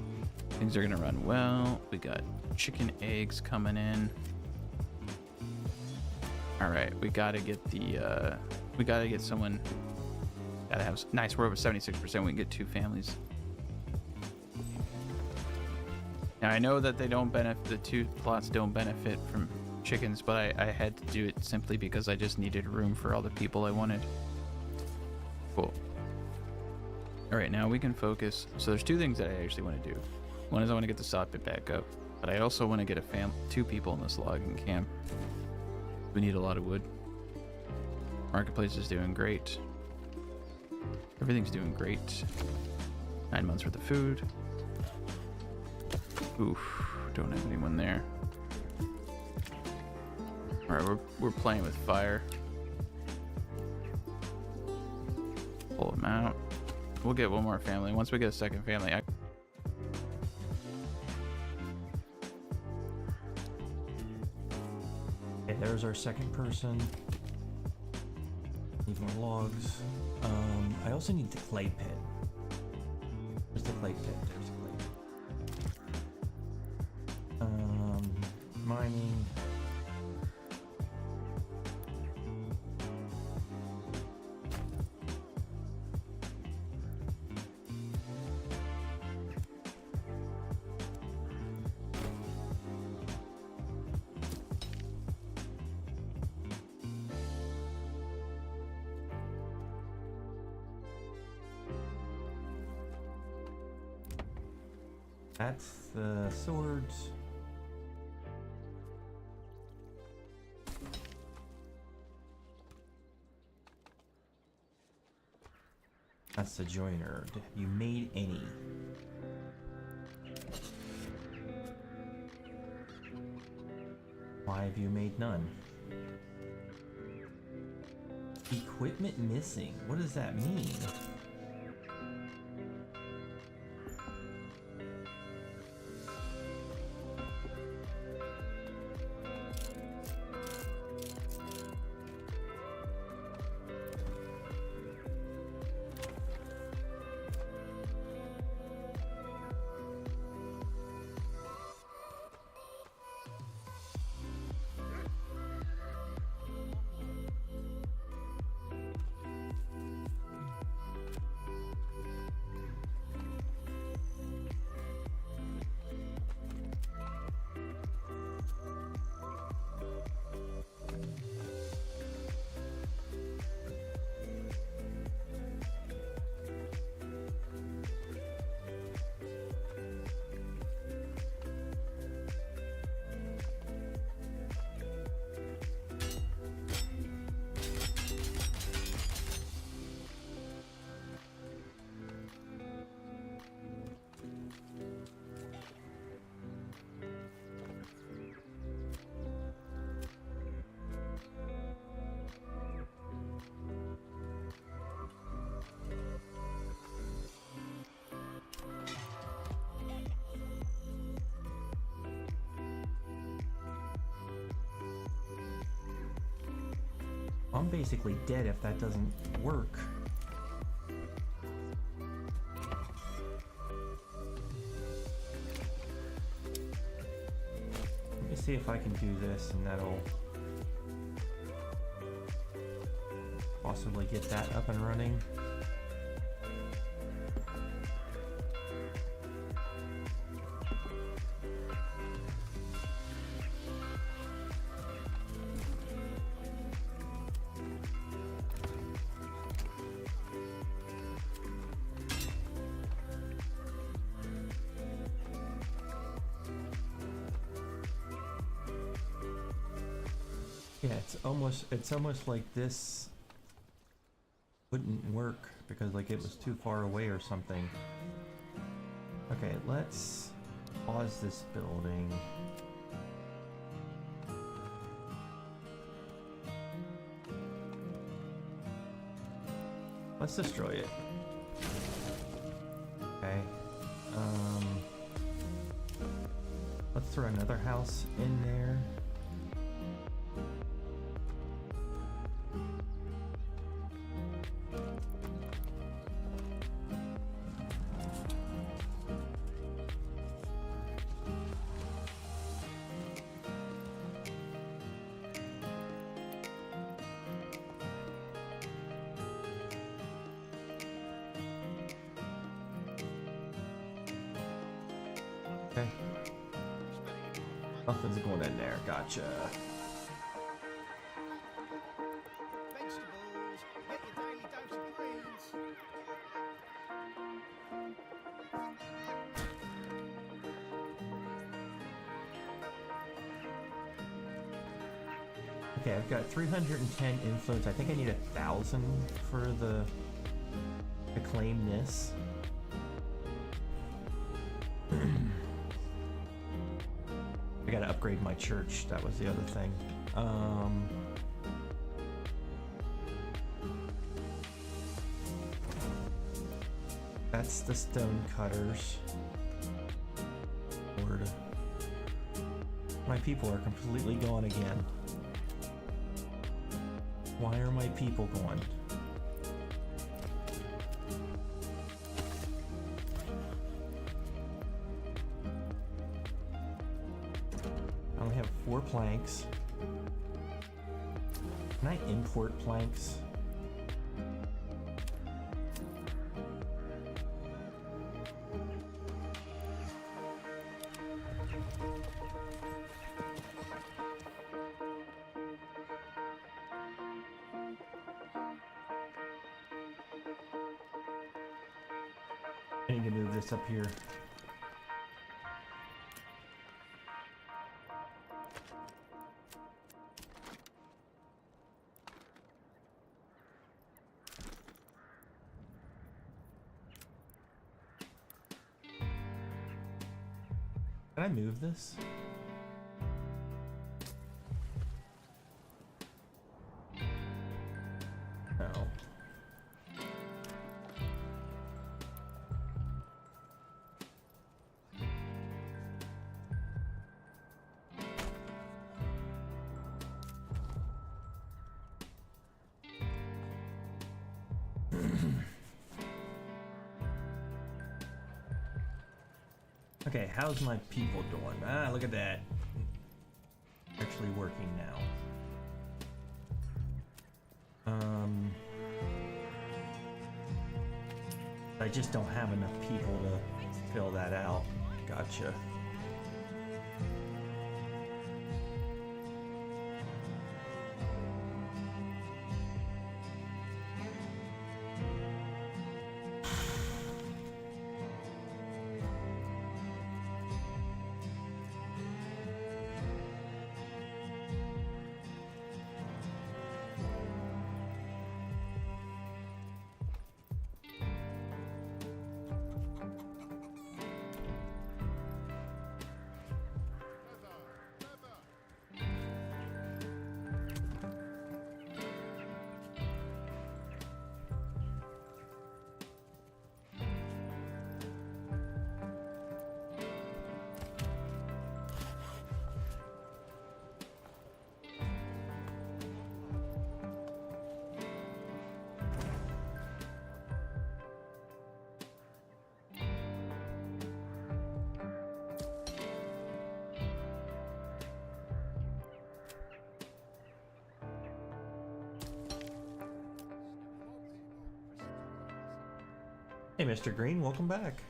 Things are gonna run well. We got chicken eggs coming in. All right, we gotta get the, we gotta get someone. Gotta have nice. We're over 76%. We can get 2 families. Now I know that they don't benefit. The 2 plots don't benefit from chickens, but I had to do it simply because I just needed room for all the people I wanted. Cool. All right, now we can focus. So there's 2 things that I actually want to do. One is I want to get the saw pit back up, but I also want to get 2 people in this logging camp. We need a lot of wood. Marketplace is doing great. Everything's doing great. 9 months worth of food. Oof, don't have anyone there. All right, we're playing with fire. Pull them out. We'll get 1 more family. Once we get a second family, Okay, there's our second person. Need more logs. I also need the clay pit. There's the clay pit. There's the clay. Mining. That's the swords. That's the joiner. Have you made any? Why have you made none? Equipment missing. What does that mean? I'm basically dead if that doesn't work. Let me see if I can do this and that'll possibly get that up and running. Yeah, it's almost like this wouldn't work because like it was too far away or something. Okay, let's pause this building. Let's destroy it. Okay. Let's throw another house in there. Okay. Nothing's going in there. Gotcha. Vegetables, get your daily dose of greens. Okay, I've got 310 influence. I think I need 1,000 for the to claim this. I gotta upgrade my church. That was the other thing. That's the stone cutters. Lord. My people are completely gone again. Why are my people gone? I only have 4 planks. Can I import planks? I need to move this up here. Can I move this? No. Okay, how's my people doing? Ah, look at that. Actually working now. I just don't have enough people to fill that out. Gotcha. Hey, Mr. Green, welcome back.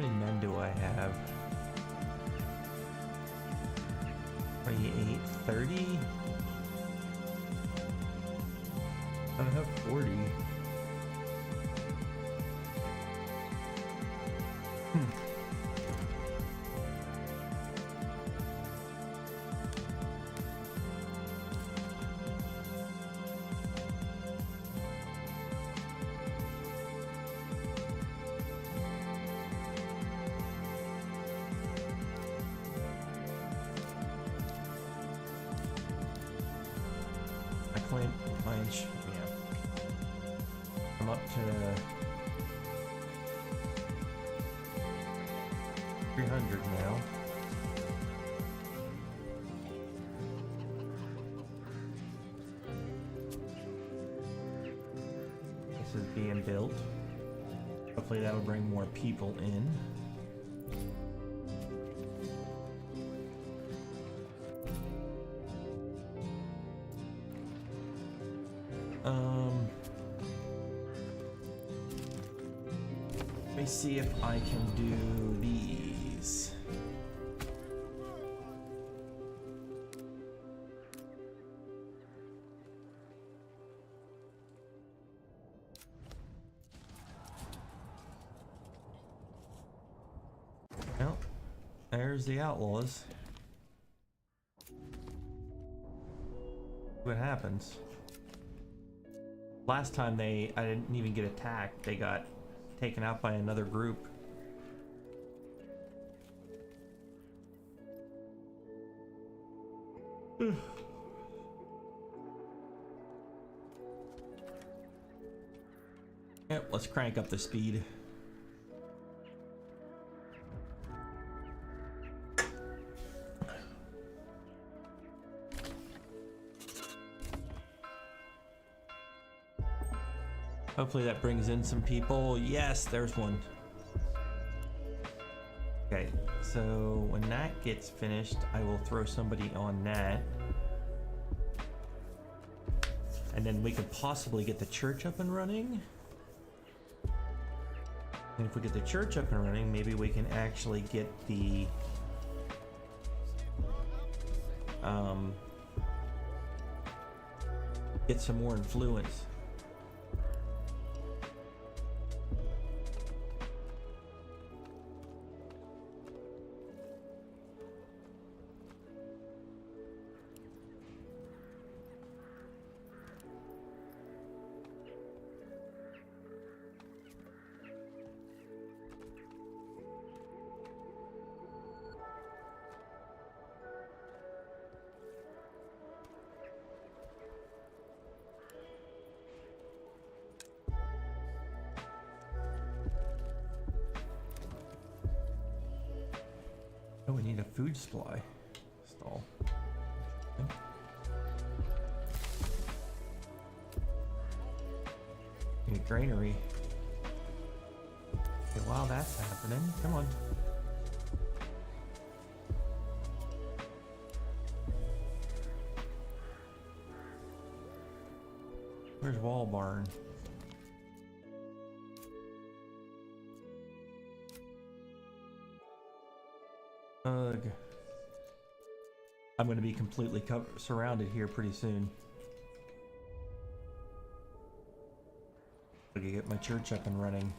How many men do I have? 28, 30? I have 40. I'm up to 300 now. This is being built. Hopefully that'll bring more people in. Let me see if I can do these. Well, there's the outlaws. What happens? Last time I didn't even get attacked. They got taken out by another group. Yep, let's crank up the speed. Hopefully that brings in some people. Yes, there's one. Okay, so when that gets finished, I will throw somebody on that. And then we could possibly get the church up and running. And if we get the church up and running, maybe we can actually get the get some more influence. Oh, we need a food supply stall. Okay. Need a granary. Okay, while that's happening, come on. Where's Wall Barn? Ugh. I'm going to be completely surrounded here pretty soon. I can get my church up and running.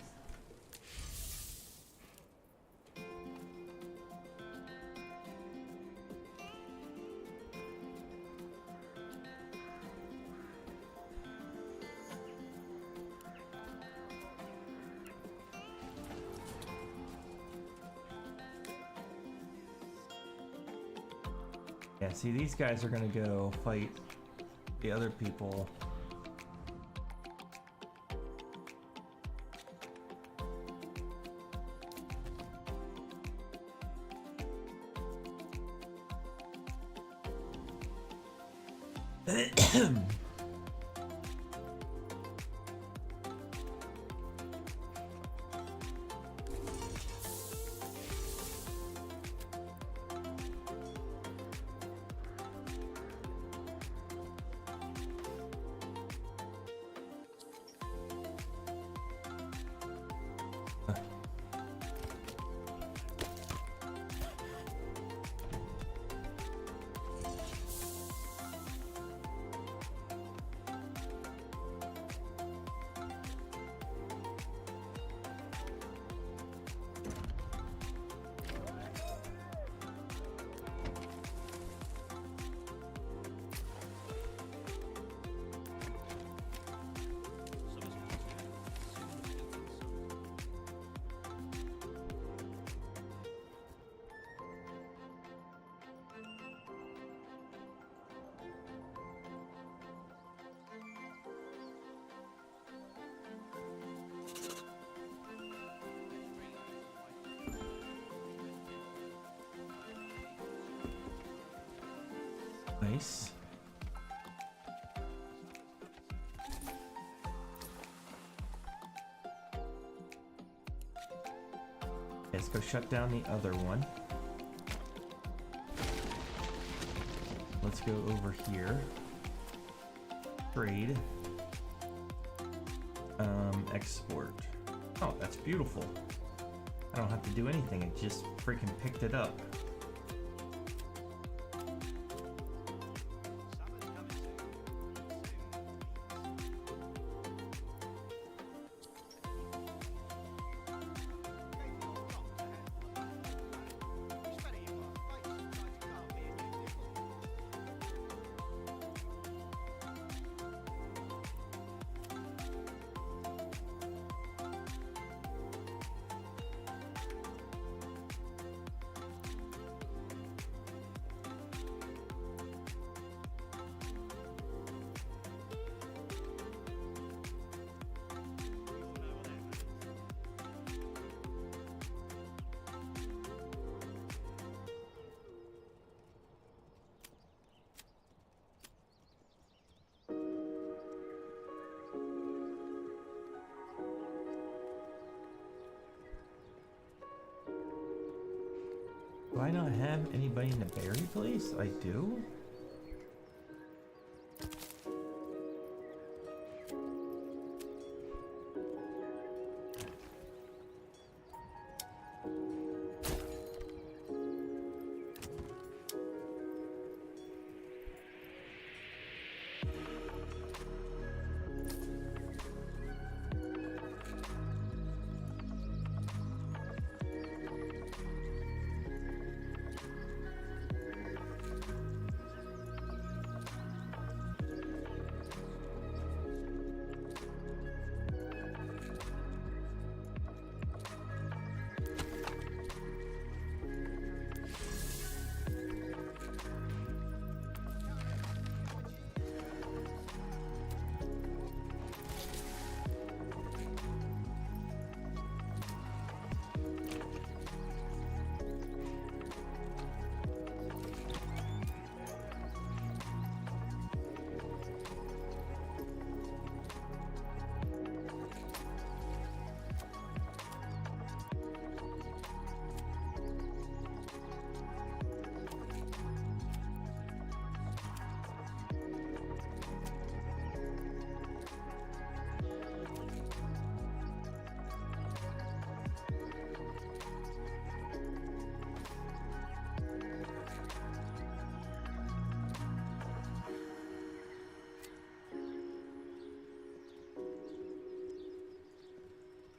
Yeah, see, these guys are gonna go fight the other people. Nice. Let's go shut down the other one. Let's go over here. Trade. Export. Oh, that's beautiful. I don't have to do anything. It just freaking picked it up. Do I not have anybody in the berry place? I do?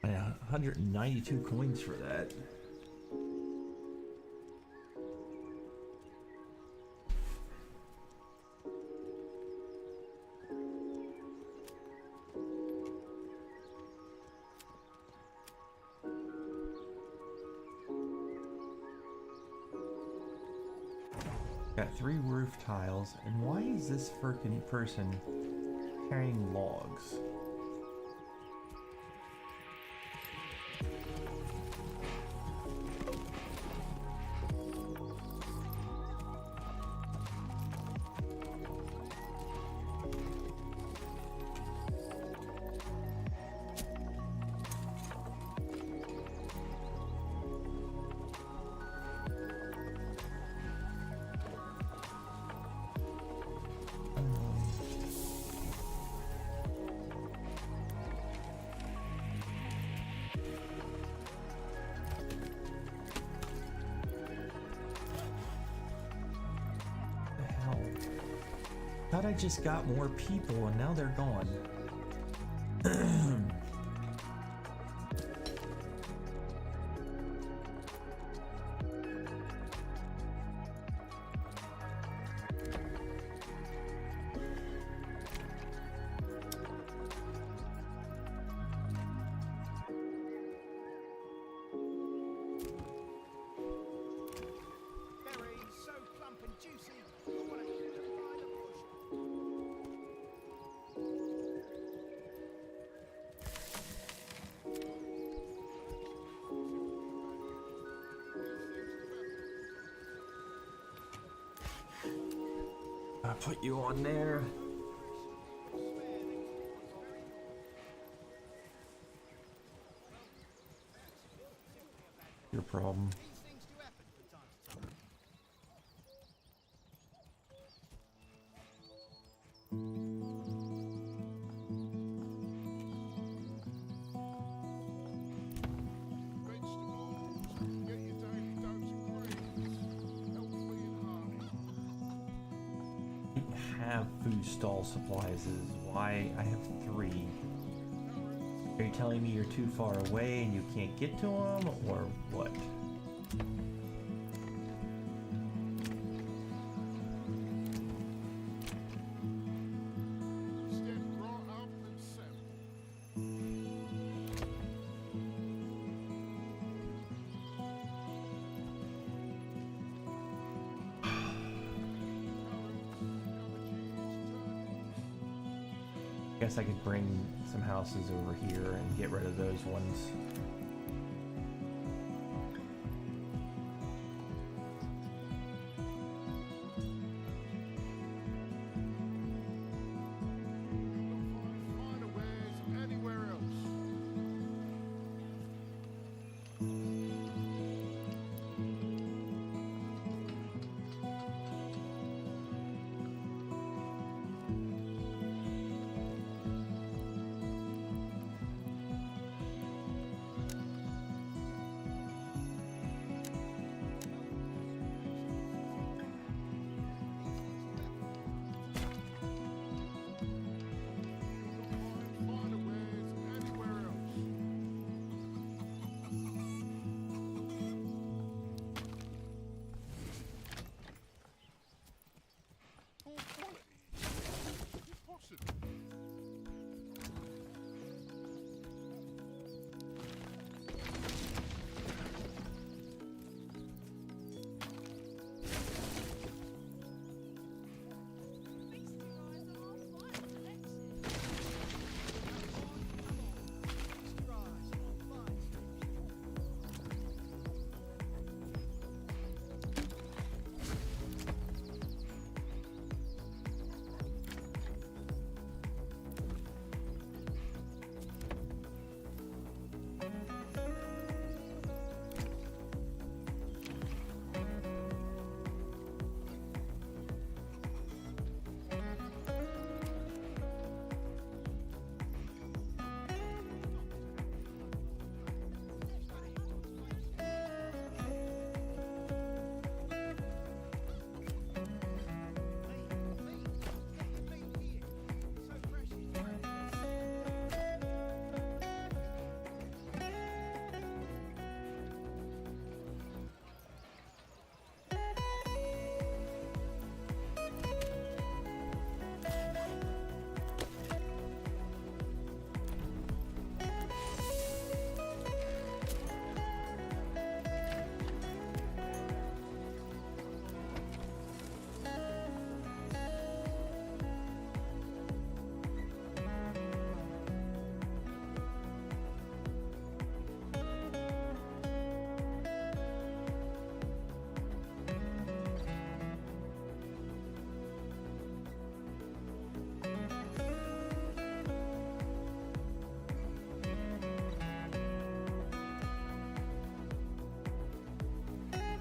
Yeah, 192 coins for that. Got 3 roof tiles, and why is this freaking person carrying logs? Thought I just got more people and now they're gone. Berries so plump and juicy. I want to eat them by the bushel. Put you on there. Your problem. Have food stall supplies is why I have 3. Are you telling me you're too far away and you can't get to them, or what? I guess I could bring some houses over here and get rid of those ones.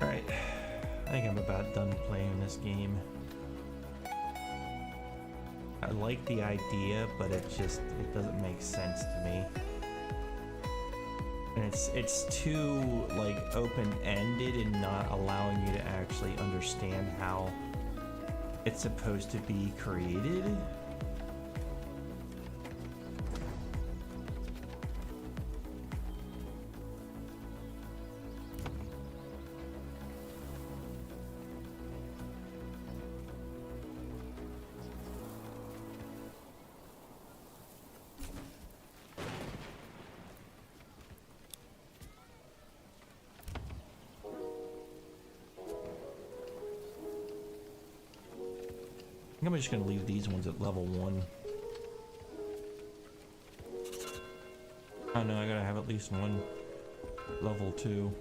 Alright, I think I'm about done playing this game. I like the idea, but it doesn't make sense to me. And it's too like open-ended and not allowing you to actually understand how it's supposed to be created. I think I'm just gonna leave these ones at level 1. Oh no, I gotta have at least one level 2.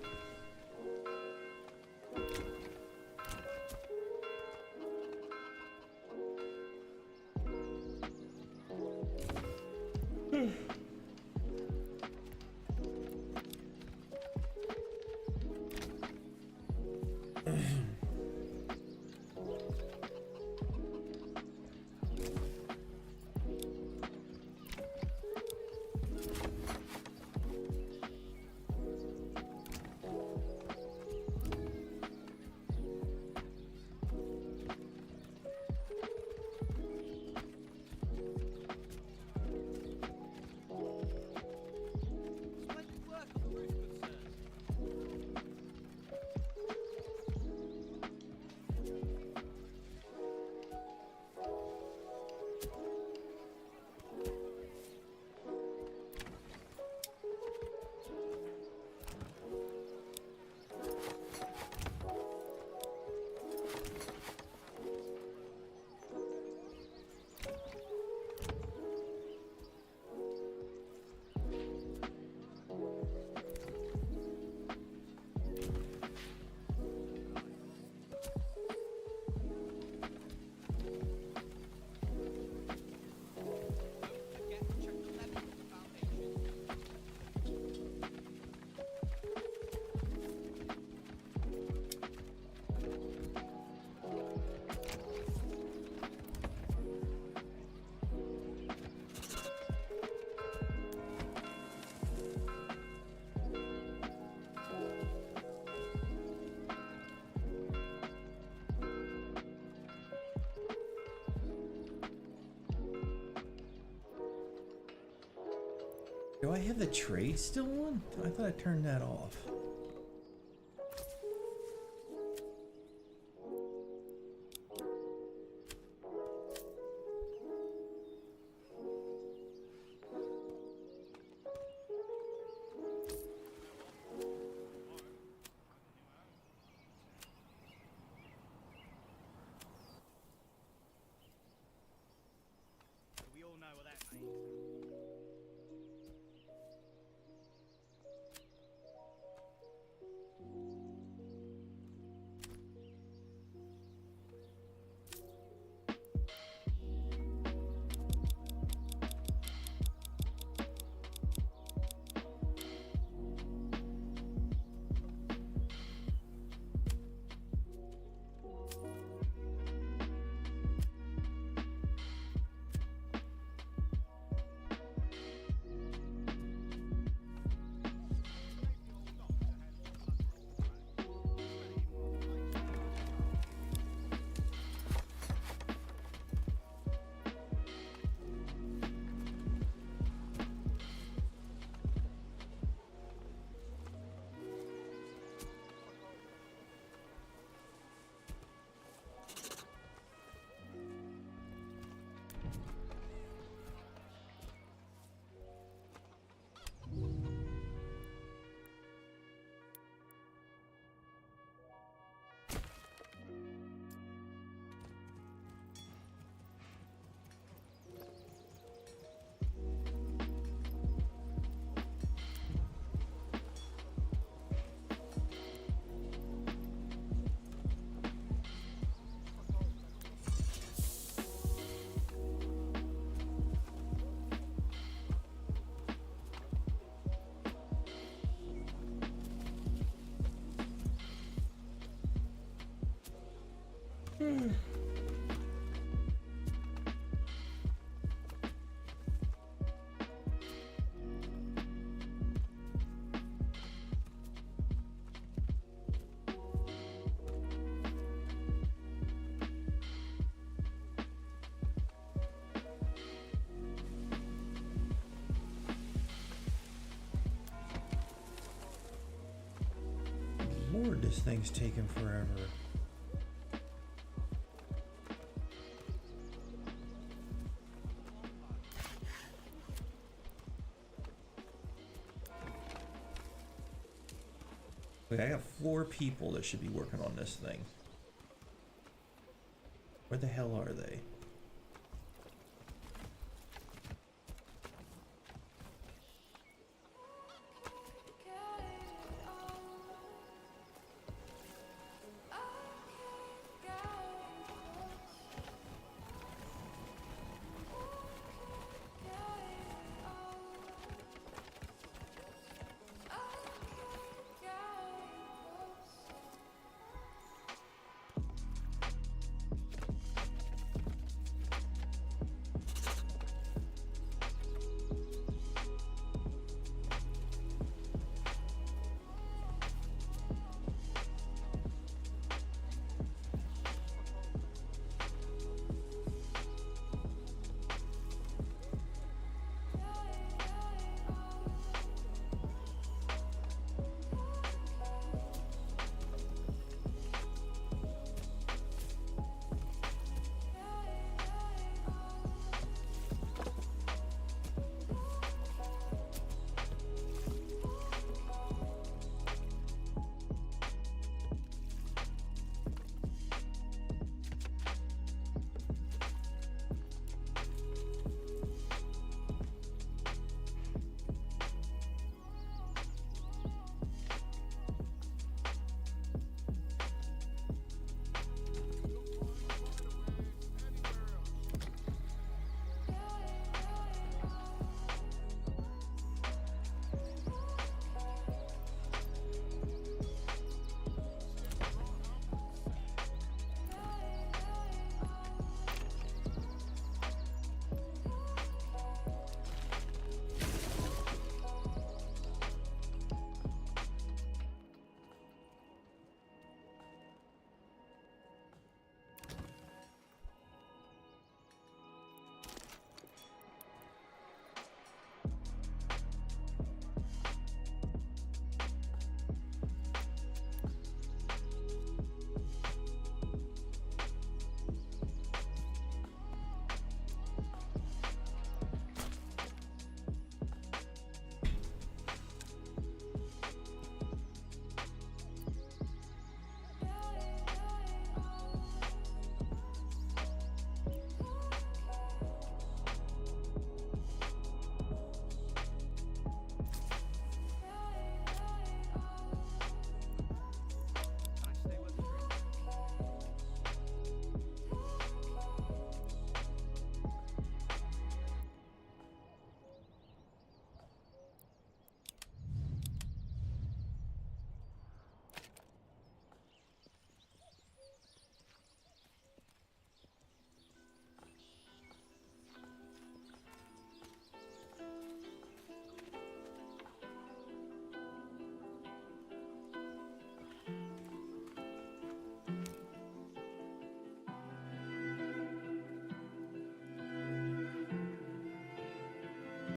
Do I have the trade still on? I thought I turned that off. We all know what that means. Lord, this thing's taking forever. Wait, I got 4 people that should be working on this thing. Where the hell are they?